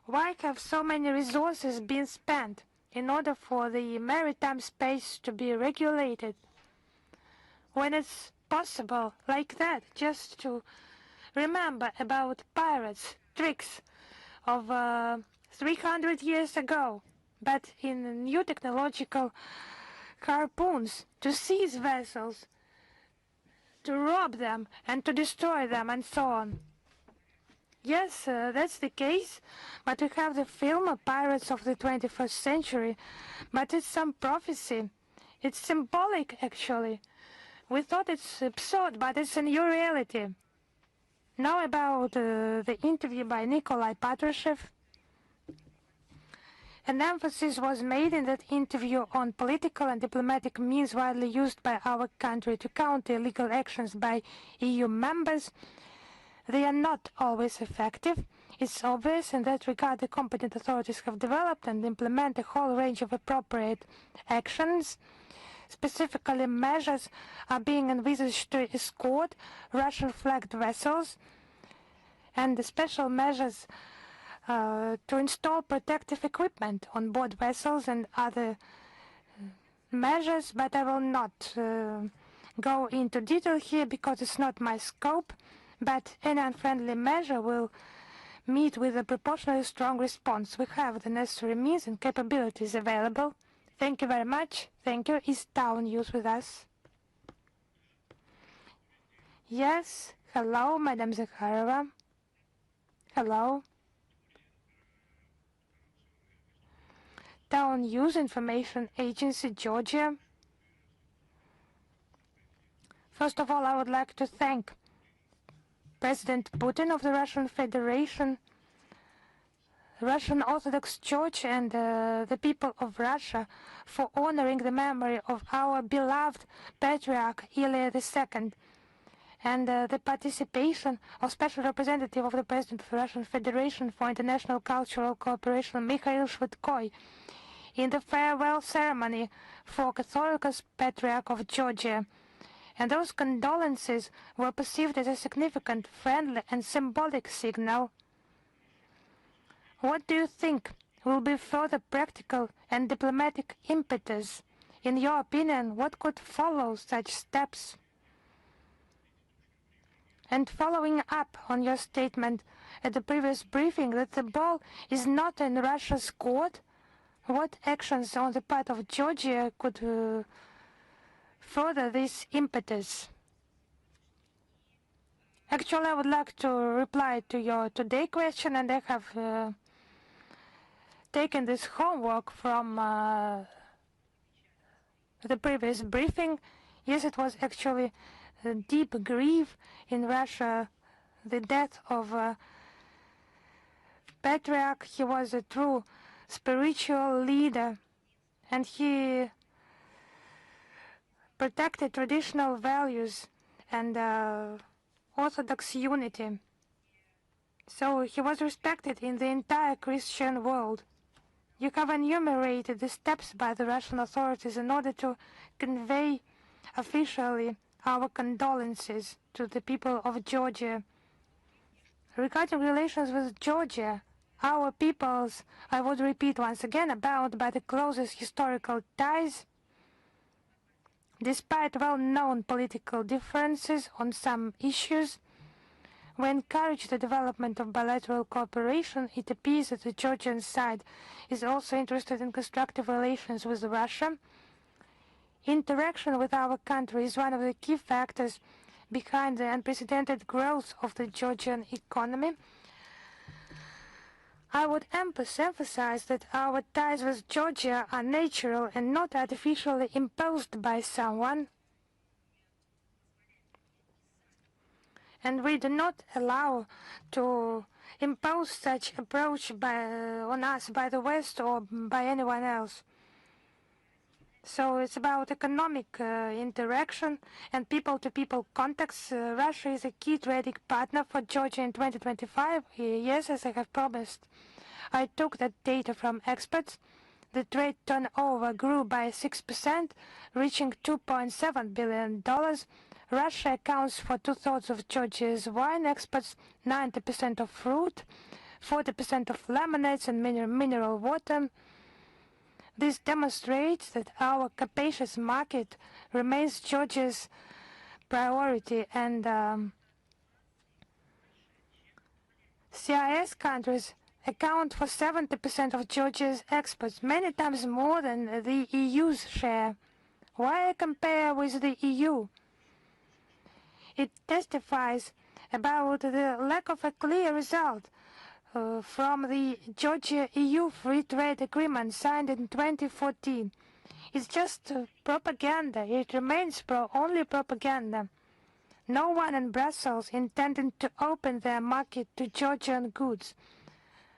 Why have so many resources been spent in order for the maritime space to be regulated, when it's possible like that, just to remember about pirates' tricks of 300 years ago, but in new technological harpoons, to seize vessels, to rob them and to destroy them, and so on. Yes, that's the case, but we have the film Pirates of the 21st Century, but it's some prophecy. It's symbolic, actually. We thought it's absurd, but it's a new reality. Now about the interview by Nikolai Patrushev. An emphasis was made in that interview on political and diplomatic means widely used by our country to counter illegal actions by EU members. They are not always effective. It's obvious in that regard the competent authorities have developed and implement a whole range of appropriate actions. Specifically, measures are being envisaged to escort Russian-flagged vessels, and the special measures to install protective equipment on board vessels and other measures, but I will not go into detail here because it's not my scope, but any unfriendly measure will meet with a proportionally strong response. We have the necessary means and capabilities available. Thank you very much. Thank you. Is Town News with us? Yes. Hello, Madam Zakharova. Hello. Town News Information Agency, Georgia. First of all, I would like to thank President Putin of the Russian Federation, Russian Orthodox Church, and the people of Russia for honoring the memory of our beloved Patriarch Ilya II, and the participation of Special Representative of the President of the Russian Federation for International Cultural Cooperation, Mikhail Shvydkoy, in the farewell ceremony for Catholicos Patriarch of Georgia. And those condolences were perceived as a significant, friendly, and symbolic signal. What do you think will be further practical and diplomatic impetus? In your opinion, what could follow such steps? And following up on your statement at the previous briefing that the ball is not in Russia's court, what actions on the part of Georgia could further this impetus? Actually, I would like to reply to your today question, and I have taken this homework from the previous briefing. Yes, it was actually deep grief in Russia, the death of Patriarch. He was a true spiritual leader, and he protected traditional values and Orthodox unity. So he was respected in the entire Christian world. You have enumerated the steps by the Russian authorities in order to convey officially our condolences to the people of Georgia. Regarding relations with Georgia, our peoples, I would repeat once again, are bound by the closest historical ties. Despite well-known political differences on some issues, we encourage the development of bilateral cooperation. It appears that the Georgian side is also interested in constructive relations with Russia. Interaction with our country is one of the key factors behind the unprecedented growth of the Georgian economy. I would emphasize that our ties with Georgia are natural and not artificially imposed by someone. And we do not allow to impose such approach on us by the West or by anyone else. So it's about economic interaction and people-to-people contacts. Russia is a key trading partner for Georgia in 2025. Yes, as I have promised. I took that data from experts. The trade turnover grew by 6%, reaching $2.7 billion. Russia accounts for 2/3 of Georgia's wine exports, 90% of fruit, 40% of lemonades and mineral water. This demonstrates that our capacious market remains Georgia's priority, and CIS countries account for 70% of Georgia's exports, many times more than the EU's share. Why I compare with the EU? It testifies about the lack of a clear result from the Georgia-EU Free Trade Agreement signed in 2014. It's just propaganda. It remains only propaganda. No one in Brussels intended to open their market to Georgian goods.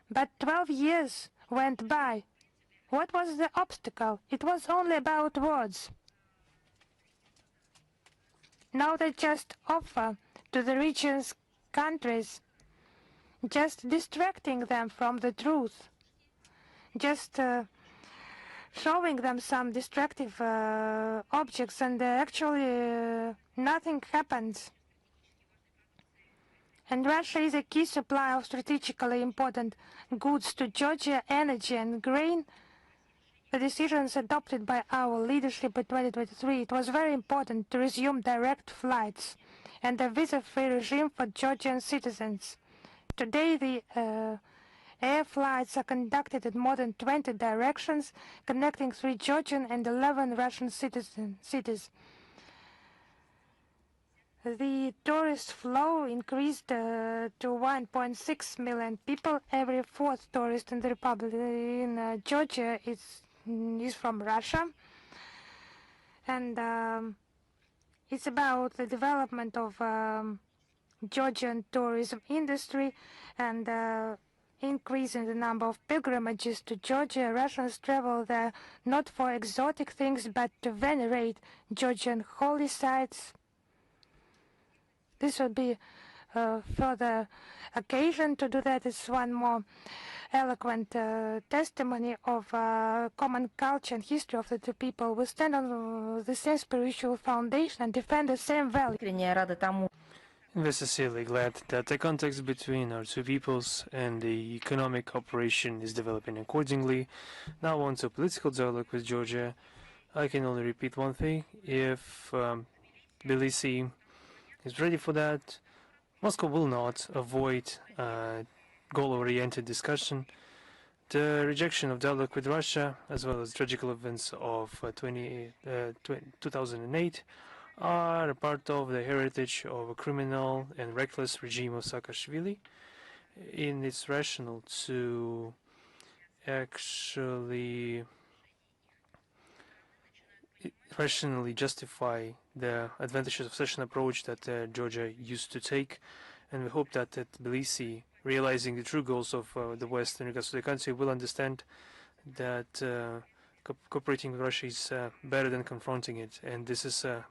But 12 years went by. What was the obstacle? It was only about words. Now they just offer to the region's countries, just distracting them from the truth, just showing them some distractive objects, and actually nothing happens. And Russia is a key supplier of strategically important goods to Georgia, energy and grain. The decisions adopted by our leadership in 2023, it was very important to resume direct flights and a visa-free regime for Georgian citizens. Today, the air flights are conducted in more than 20 directions, connecting 3 Georgian and 11 Russian cities. The tourist flow increased to 1.6 million people. Every 4th tourist in the Republic in Georgia is from Russia, and it's about the development of Georgian tourism industry and increasing the number of pilgrimages to Georgia. Russians travel there not for exotic things but to venerate Georgian holy sites. This will be further occasion to do that. It's one more eloquent testimony of common culture and history of the two people. We stand on the same spiritual foundation and defend the same values. We're sincerely glad that the context between our two peoples and the economic cooperation is developing accordingly. Now on to political dialogue with Georgia. I can only repeat one thing. If Tbilisi is ready for that, Moscow will not avoid goal-oriented discussion. The rejection of dialogue with Russia, as well as tragical events of 2008, are a part of the heritage of a criminal and reckless regime of Saakashvili. In its rationale to actually rationally justify the advantages of such an approach that Georgia used to take, and we hope that Tbilisi, realizing the true goals of the West in regards to the country, will understand that cooperating with Russia is better than confronting it, and this is a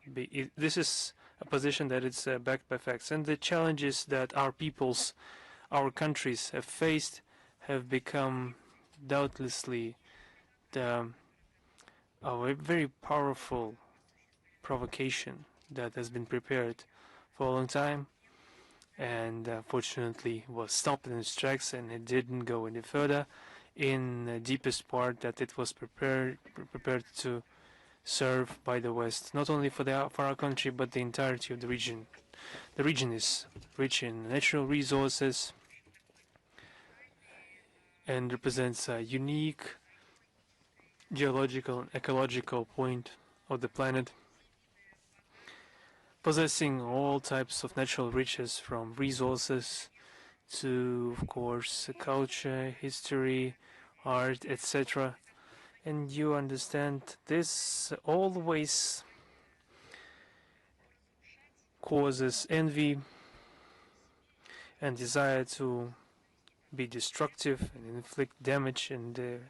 position that is backed by facts. And the challenges that our peoples, our countries have faced have become doubtlessly a very powerful provocation that has been prepared for a long time, and fortunately was stopped in its tracks, and it didn't go any further in the deepest part that it was prepared to serve by the West, not only for our country but the entirety of the region. The region is rich in natural resources and represents a unique geological and ecological point of the planet, possessing all types of natural riches, from resources to, of course, culture, history, art, etc. And you understand this always causes envy and desire to be destructive and inflict damage and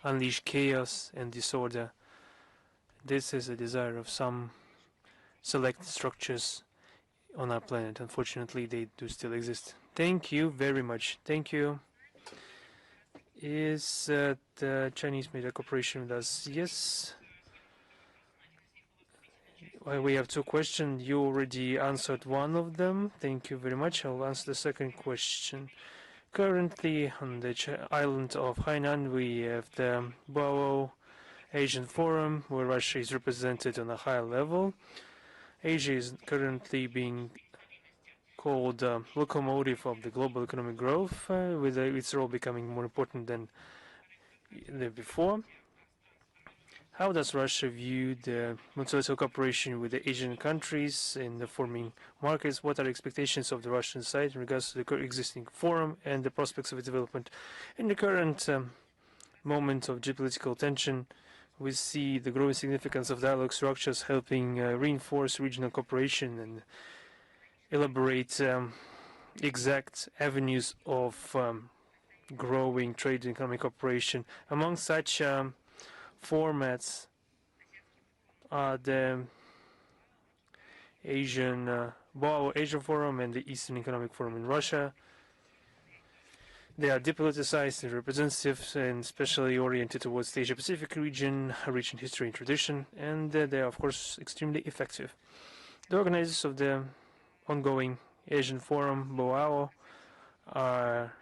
unleash chaos and disorder. This is a desire of some select structures on our planet. Unfortunately, they do still exist. Thank you very much. Thank you. Is the Chinese Media Corporation with us? Yes. Well, we have two questions. You already answered one of them. Thank you very much. I'll answer the second question. Currently, on the island of Hainan, we have the Boao Asian Forum, where Russia is represented on a high level. Asia is currently being called locomotive of the global economic growth, with its role becoming more important than before. How does Russia view the multilateral cooperation with the Asian countries in the forming markets? What are expectations of the Russian side in regards to the existing forum and the prospects of its development? In the current moment of geopolitical tension, we see the growing significance of dialogue structures helping reinforce regional cooperation and elaborate exact avenues of growing trade and economic cooperation. Among such formats are the Asian Forum and the Eastern Economic Forum in Russia. They are depoliticized and representative and especially oriented towards the Asia-Pacific region, rich in history and tradition, and they are, of course, extremely effective. The organizers of the ongoing Asian Forum, BOAO, are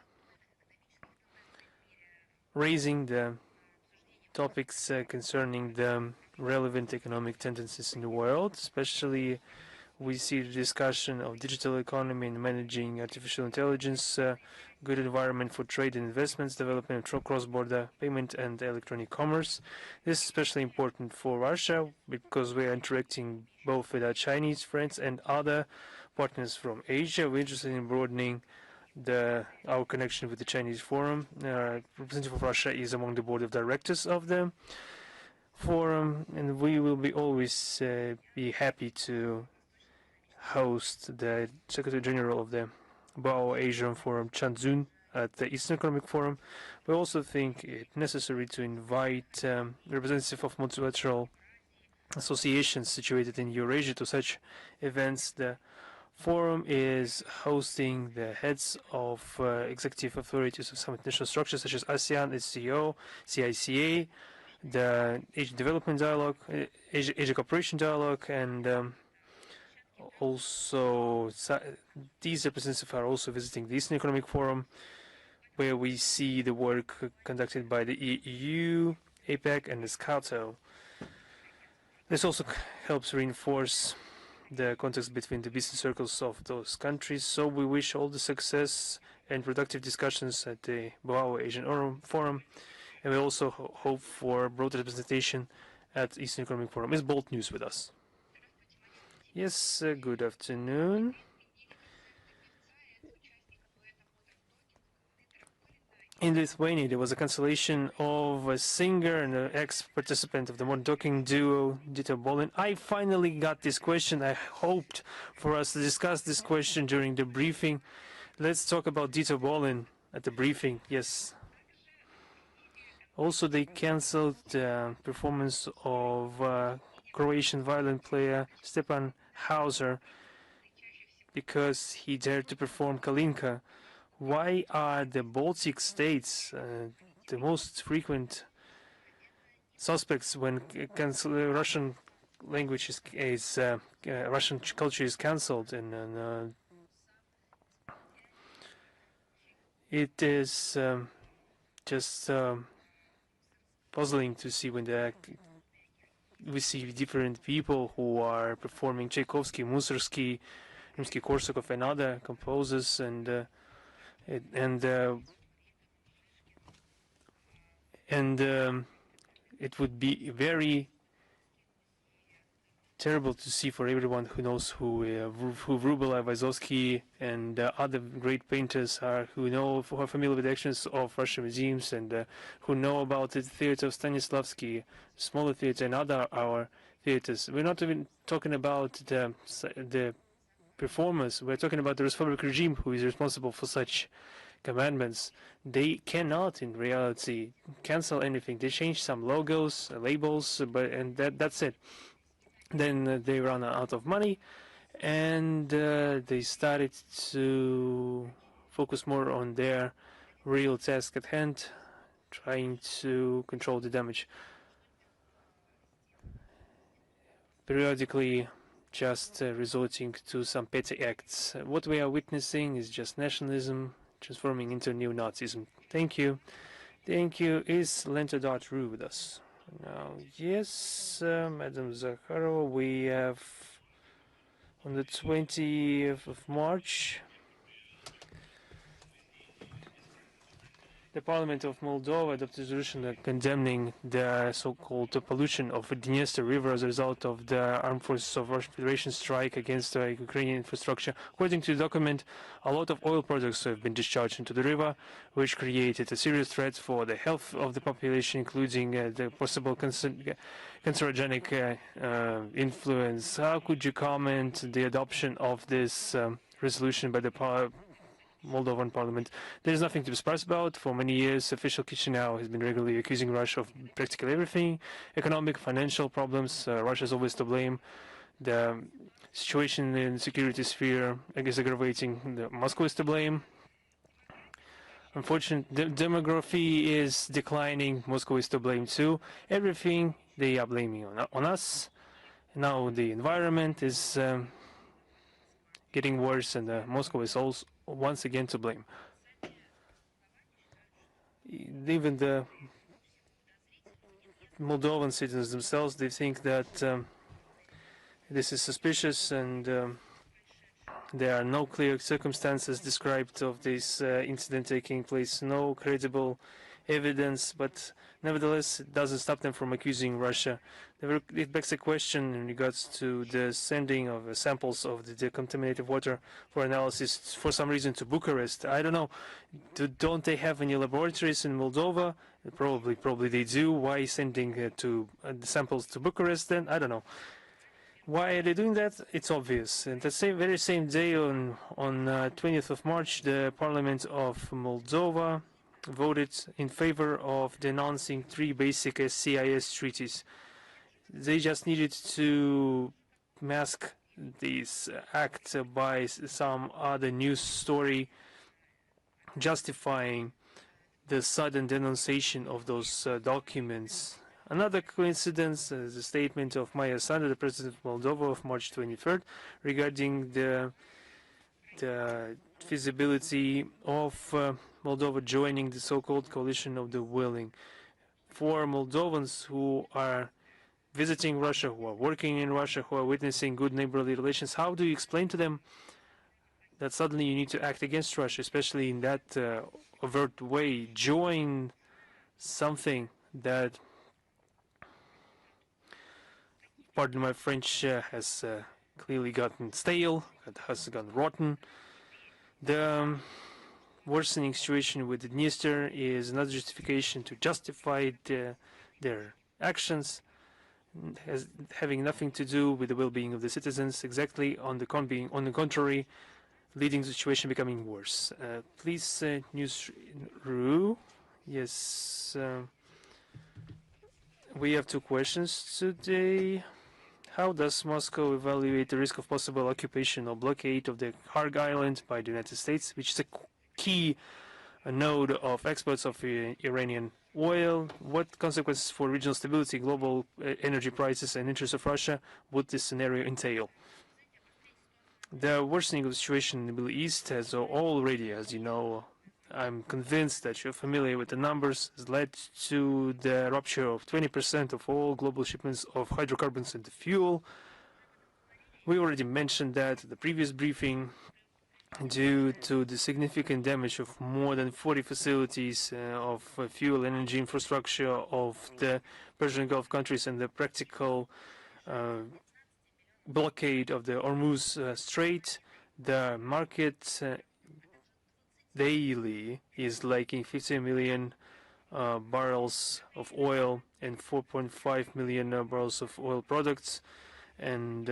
raising the topics concerning the relevant economic tendencies in the world. Especially, we see the discussion of digital economy and managing artificial intelligence, good environment for trade and investments, development of cross-border payment and electronic commerce. This is especially important for Russia because we are interacting both with our Chinese friends and other partners from Asia. We're interested in broadening our connection with the Chinese Forum. Representative of Russia is among the board of directors of the forum, and we will always be happy to host the Secretary General of the Boao Asian Forum, Chan Zun, at the Eastern Economic Forum. We also think it necessary to invite representatives of multilateral associations situated in Eurasia to such events. The forum is hosting the heads of executive authorities of some international structures such as ASEAN, SCO, CICA, the Asian Development Dialogue, Asia Cooperation Dialogue, and also these representatives are also visiting the Eastern Economic Forum, where we see the work conducted by the EU, APEC, and the SCATO. This also helps reinforce the context between the business circles of those countries. So we wish all the success and productive discussions at the Boao Asian Forum, and we also hope for broad representation at Eastern Economic Forum. Is Bolt News with us? Yes, good afternoon. in Lithuania, there was a cancellation of a singer and an ex-participant of the modern talking duo, Dieter Bohlen. I finally got this question. I hoped for us to discuss this question during the briefing. Let's talk about Dieter Bohlen at the briefing. Yes. Also, they cancelled the performance of Croatian violin player Stepan Hauser because he dared to perform Kalinka. Why are the Baltic states the most frequent suspects when Russian language is Russian culture is cancelled? And it is just puzzling to see when we see different people who are performing Tchaikovsky, Mussorgsky, Rimsky-Korsakov, and other composers, and it would be very terrible to see for everyone who knows who Wrubel, Vysotsky, and other great painters are, who are familiar with the actions of Russian museums, and who know about the theater of Stanislavski, smaller theater, and other our theaters. We're not even talking about the performers. We're talking about the Republic regime, who is responsible for such commandments. They cannot, in reality, cancel anything. They change some logos, labels, and that's it. Then they run out of money, and they started to focus more on their real task at hand, trying to control the damage. Periodically, just resorting to some petty acts. What we are witnessing is just nationalism transforming into Neo-Nazism. Thank you. Thank you. Is Lenta.ru with us? Now, yes, Madam Zakharova, we have on the 20th of March, the Parliament of Moldova adopted a resolution condemning the so-called pollution of the Dniester River as a result of the armed forces of Russian Federation strike against the Ukrainian infrastructure. According to the document, a lot of oil products have been discharged into the river, which created a serious threat for the health of the population, including the possible cancerogenic influence. How could you comment the adoption of this resolution by the Moldovan parliament? There's nothing to be surprised about. For many years, official Chisinau has been regularly accusing Russia of practically everything. Economic, financial problems, Russia is always to blame. The situation in the security sphere is aggravating. Moscow is to blame. Unfortunately, demography is declining. Moscow is to blame too. Everything they are blaming on us. Now the environment is getting worse, and Moscow is also once again to blame. Even the Moldovan citizens themselves, they think that this is suspicious, and there are no clear circumstances described of this incident taking place, no credible evidence, but nevertheless it doesn't stop them from accusing Russia. It begs a question in regards to the sending of samples of the contaminated water for analysis for some reason to Bucharest. I don't know. Don't they have any laboratories in Moldova? Probably they do. Why sending the samples to Bucharest then? I don't know. Why are they doing that? It's obvious. And the very same day, on 20th of March, the Parliament of Moldova voted in favor of denouncing 3 basic CIS treaties. They just needed to mask this act by some other news story justifying the sudden denunciation of those documents. Another coincidence is a statement of Maya Sandu, the President of Moldova, of March 23rd, regarding the feasibility of Moldova joining the so-called coalition of the willing. For Moldovans who are visiting Russia, who are working in Russia, who are witnessing good neighborly relations, how do you explain to them that suddenly you need to act against Russia, especially in that overt way, join something that, pardon my French, has clearly gotten stale, that has gone rotten. The worsening situation with the Dniester is another justification to justify their actions, having nothing to do with the well-being of the citizens. Exactly on the contrary, leading the situation becoming worse. Please, News.ru. Yes, we have two questions today. How does Moscow evaluate the risk of possible occupation or blockade of the Kharg Island by the United States, which is a key node of exports of Iranian oil? What consequences for regional stability, global energy prices, and interests of Russia would this scenario entail? The worsening of the situation in the Middle East has already, as you know, I'm convinced that you're familiar with the numbers, has led to the rupture of 20% of all global shipments of hydrocarbons and fuel. We already mentioned that at the previous briefing. Due to the significant damage of more than 40 facilities of fuel and energy infrastructure of the Persian Gulf countries and the practical blockade of the Hormuz Strait, the market daily is lacking 50 million barrels of oil and 4.5 million barrels of oil products. And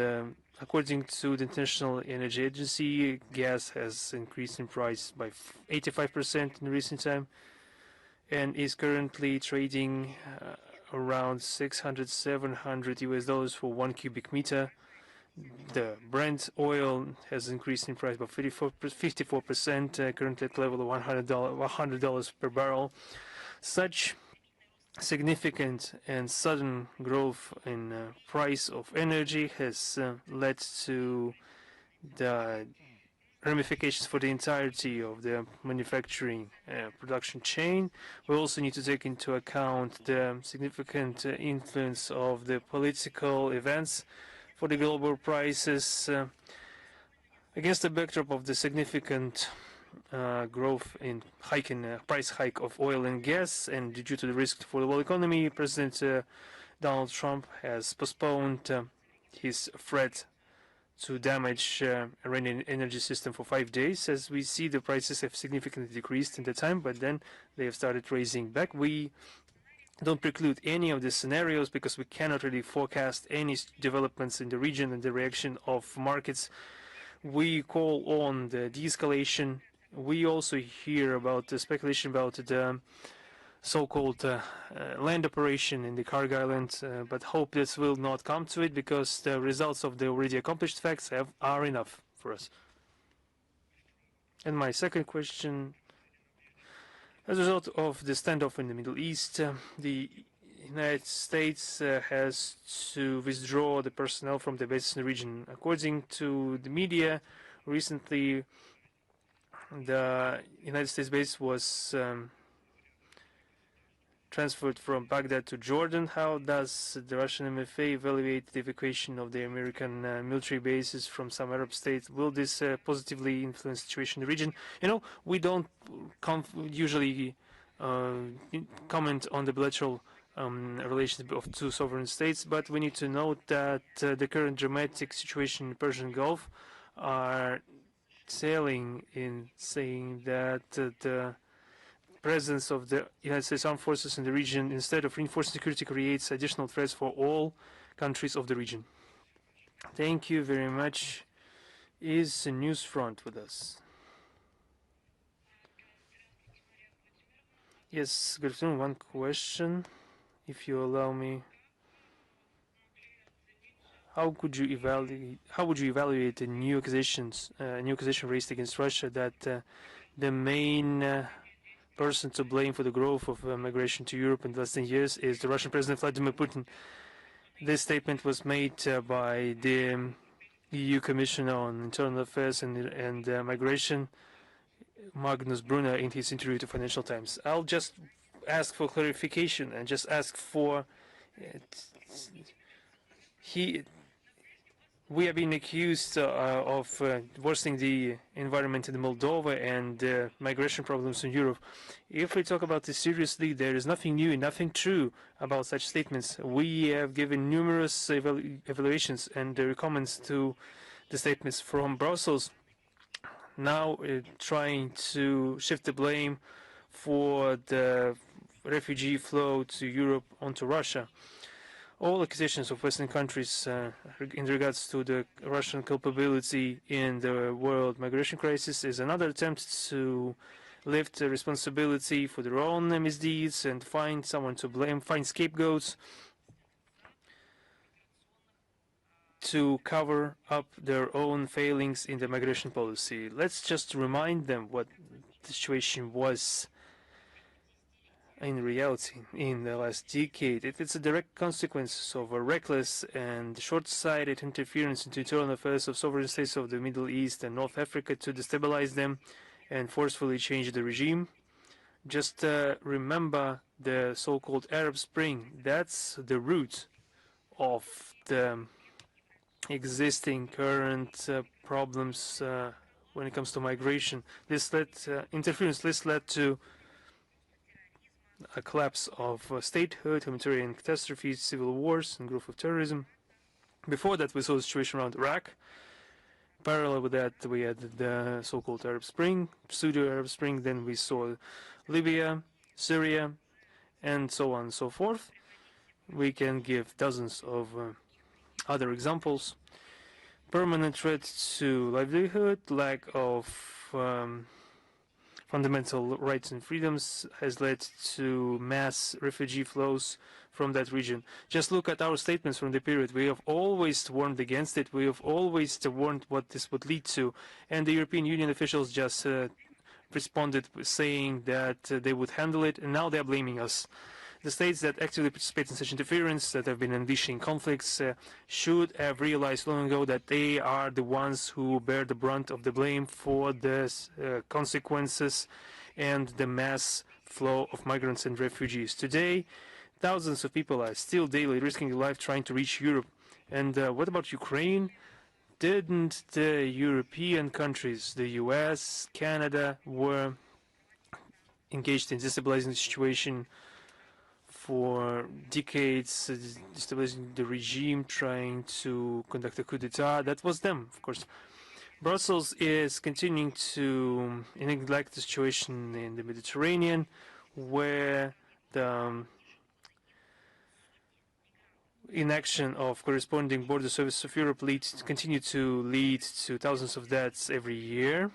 according to the International Energy Agency, gas has increased in price by 85% in recent time and is currently trading around 600, 700 US dollars for 1 cubic meter. The Brent oil has increased in price by 54%, currently at level of $100 per barrel. Such significant and sudden growth in price of energy has led to the ramifications for the entirety of the manufacturing production chain. We also need to take into account the significant influence of the political events for the global prices. Against the backdrop of the significant growth in price hike of oil and gas, and due to the risk for the world economy, President Donald Trump has postponed his threat to damage Iranian energy system for 5 days. As we see, the prices have significantly decreased in the time, but then they have started raising back. We don't preclude any of the scenarios because we cannot really forecast any developments in the region and the reaction of markets. We call on the de-escalation. We also hear about the speculation about the so-called land operation in the Kharg Island, but hope this will not come to it because the results of the already accomplished facts are enough for us. And my second question, as a result of the standoff in the Middle East, the United States has to withdraw the personnel from the bases in the region. According to the media, recently the United States base was transferred from Baghdad to Jordan. How does the Russian MFA evaluate the evacuation of the American military bases from some Arab states? Will this positively influence the situation in the region? You know, we don't usually comment on the bilateral relations of two sovereign states, but we need to note that the current dramatic situation in the Persian Gulf are telling in saying that the presence of the United States Armed Forces in the region, instead of reinforcing security, creates additional threats for all countries of the region. Thank you very much. Is Newsfront with us? Yes, good afternoon. One question, if you allow me. How would you evaluate the new accusation raised against Russia that the main person to blame for the growth of migration to Europe in the last 10 years is the Russian President Vladimir Putin? This statement was made by the EU Commissioner on Internal Affairs and Migration, Magnus Brunner, in his interview to Financial Times. I'll just ask for clarification and just ask for we have been accused of worsening the environment in Moldova and migration problems in Europe. If we talk about this seriously, there is nothing new and nothing true about such statements. We have given numerous evaluations and comments to the statements from Brussels. now trying to shift the blame for the refugee flow to Europe onto Russia. All accusations of Western countries in regards to the Russian culpability in the world migration crisis is another attempt to lift the responsibility for their own misdeeds and find someone to blame, find scapegoats to cover up their own failings in the migration policy. Let's just remind them what the situation was in reality in the last decade. It's a direct consequence of a reckless and short-sighted interference into internal affairs of sovereign states of the Middle East and North Africa to destabilize them and forcefully change the regime. Just remember the so-called Arab Spring. That's the root of the existing current problems when it comes to migration. This led to a collapse of statehood, humanitarian catastrophes, civil wars, and growth of terrorism. Before that, we saw the situation around Iraq. Parallel with that, we had the so-called Arab Spring, pseudo-Arab Spring. Then we saw Libya, Syria, and so on and so forth. We can give dozens of other examples. Permanent threat to livelihood, lack of fundamental rights and freedoms has led to mass refugee flows from that region. Just look at our statements from the period. We have always warned against it. We have always warned what this would lead to. And the European Union officials just responded saying that they would handle it, and now they're blaming us. The states that actively participate in such interference, that have been unleashing conflicts, should have realized long ago that they are the ones who bear the brunt of the blame for the consequences and the mass flow of migrants and refugees. Today, thousands of people are still daily risking their life trying to reach Europe. And what about Ukraine? Didn't the European countries, the US, Canada, were engaged in destabilizing the situation for decades, destabilizing the regime, trying to conduct a coup d'etat? That was them, of course. Brussels is continuing to neglect the situation in the Mediterranean, where the inaction of corresponding border services of Europe continue to lead to thousands of deaths every year.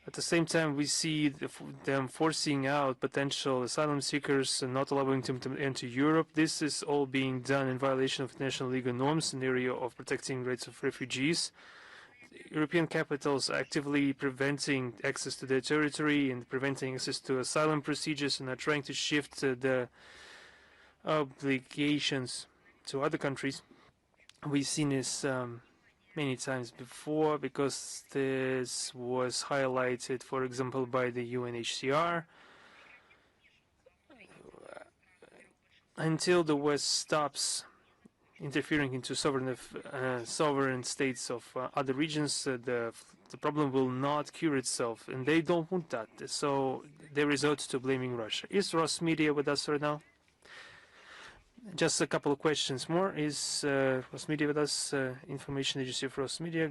At the same time, we see them forcing out potential asylum seekers and not allowing them to enter Europe. This is all being done in violation of international legal norms in the area of protecting rights of refugees. European capitals are actively preventing access to their territory and preventing access to asylum procedures, and are trying to shift the obligations to other countries. We've seen this many times before, because this was highlighted, for example, by the UNHCR. Until the West stops interfering into sovereign states of other regions, the problem will not cure itself, and they don't want that. So they resort to blaming Russia. Is Ross Media with us right now? Just a couple of questions more. Is Ross Media with us? Information agency of Ross Media.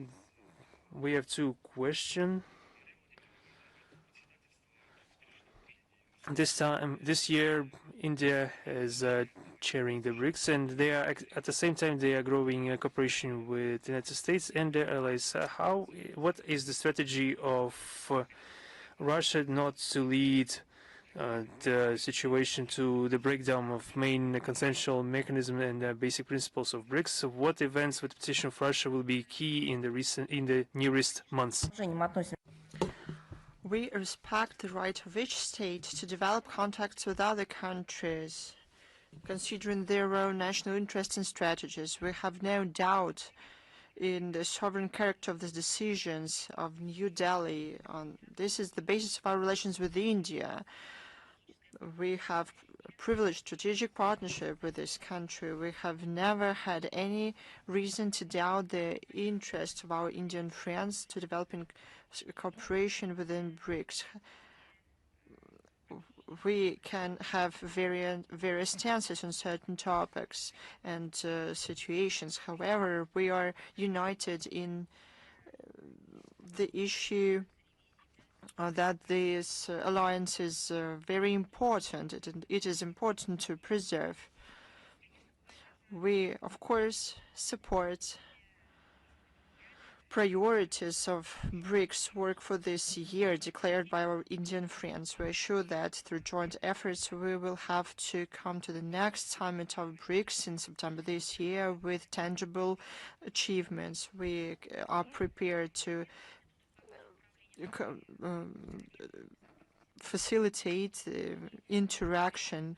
We have two questions. This year, India is chairing the BRICS, and they are at the same time they are growing cooperation with the United States and their allies. What is the strategy of Russia not to lead the situation to the breakdown of main consensual mechanism and basic principles of BRICS? So what events with the petition of Russia will be key in the nearest months? We respect the right of each state to develop contacts with other countries, considering their own national interests and strategies. We have no doubt in the sovereign character of the decisions of New Delhi. This is the basis of our relations with India. We have a privileged strategic partnership with this country. We have never had any reason to doubt the interest of our Indian friends to developing cooperation within BRICS. We can have various stances on certain topics and situations. However, we are united in the issue that this alliance is very important. It is important to preserve. We, of course, support priorities of BRICS work for this year declared by our Indian friends. We are sure that through joint efforts we will have to come to the next summit of BRICS in September this year with tangible achievements. We are prepared to facilitate interaction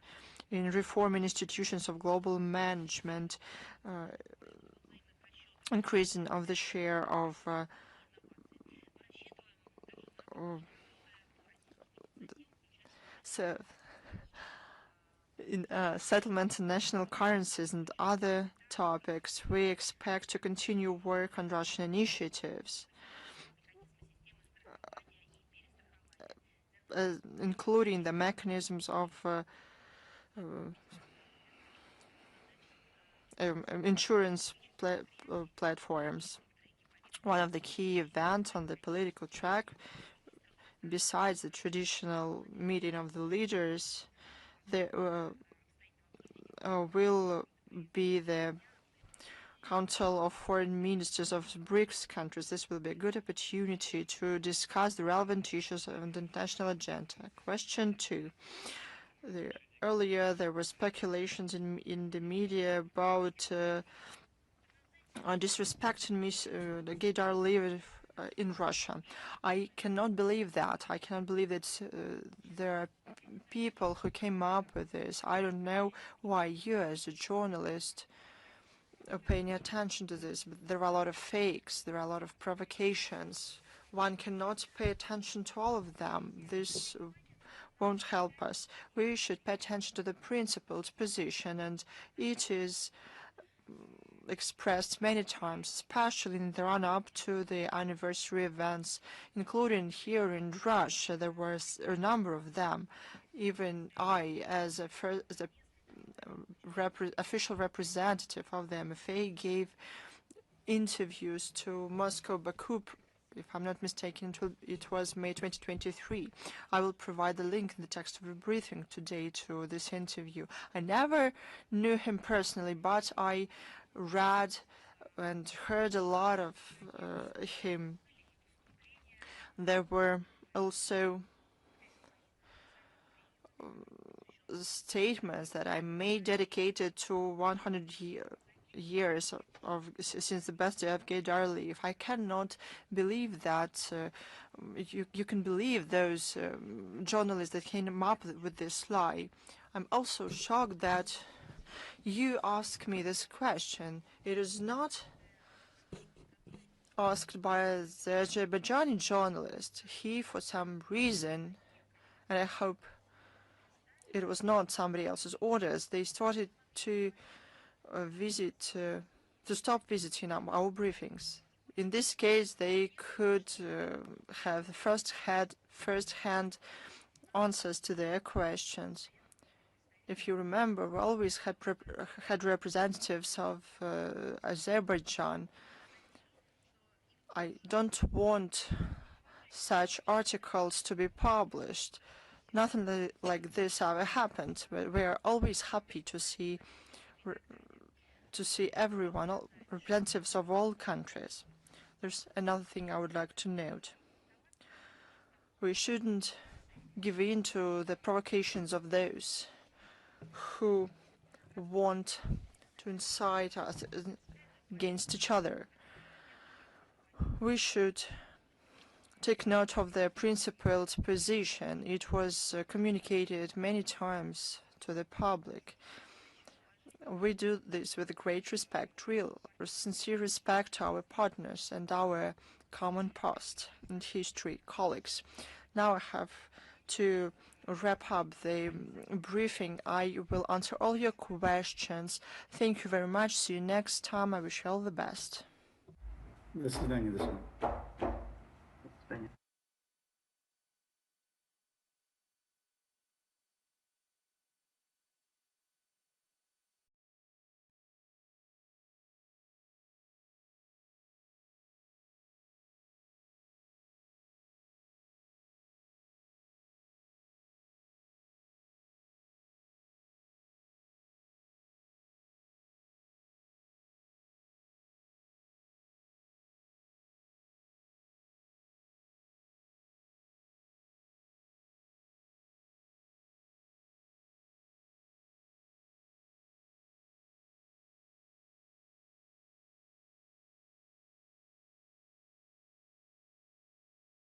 in reforming institutions of global management, increasing of the share of settlement in national currencies and other topics. We expect to continue work on Russian initiatives, including the mechanisms of insurance platforms. One of the key events on the political track, besides the traditional meeting of the leaders, there will be the Council of Foreign Ministers of BRICS countries. This will be a good opportunity to discuss the relevant issues on the international agenda. Question 2. Earlier there were speculations in the media about disrespecting the Gaydar leader in Russia. I cannot believe that. I cannot believe that there are people who came up with this. I don't know why you, as a journalist, are paying attention to this, but there are a lot of fakes, there are a lot of provocations. One cannot pay attention to all of them. This won't help us. We should pay attention to the principled position, and it is expressed many times, especially in the run-up to the anniversary events, including here in Russia. There was a number of them. Even I, as a official representative of the MFA, gave interviews to Moscow, Baku. If I'm not mistaken, it was May 2023. I will provide the link in the text of the briefing today to this interview. I never knew him personally, but I read and heard a lot of him. There were also statements that I made dedicated to 100 years since the birthday of Gaydar Aliyev. I cannot believe that you can believe those journalists that came up with this lie. I'm also shocked that you ask me this question. It is not asked by the Azerbaijani journalist. He, for some reason, and I hope it was not somebody else's orders, they started to stop visiting our briefings. In this case, they could have first-hand answers to their questions. If you remember, we always had representatives of Azerbaijan. I don't want such articles to be published. Nothing like this ever happened. But we are always happy to see everyone, representatives of all countries. There's another thing I would like to note. We shouldn't give in to the provocations of those who want to incite us against each other. We should take note of their principled position. It was communicated many times to the public. We do this with great respect, real, sincere respect to our partners and our common past and history, colleagues. Now I have to wrap up the briefing. I will answer all your questions. Thank you very much. See you next time. I wish you all the best. До свидания.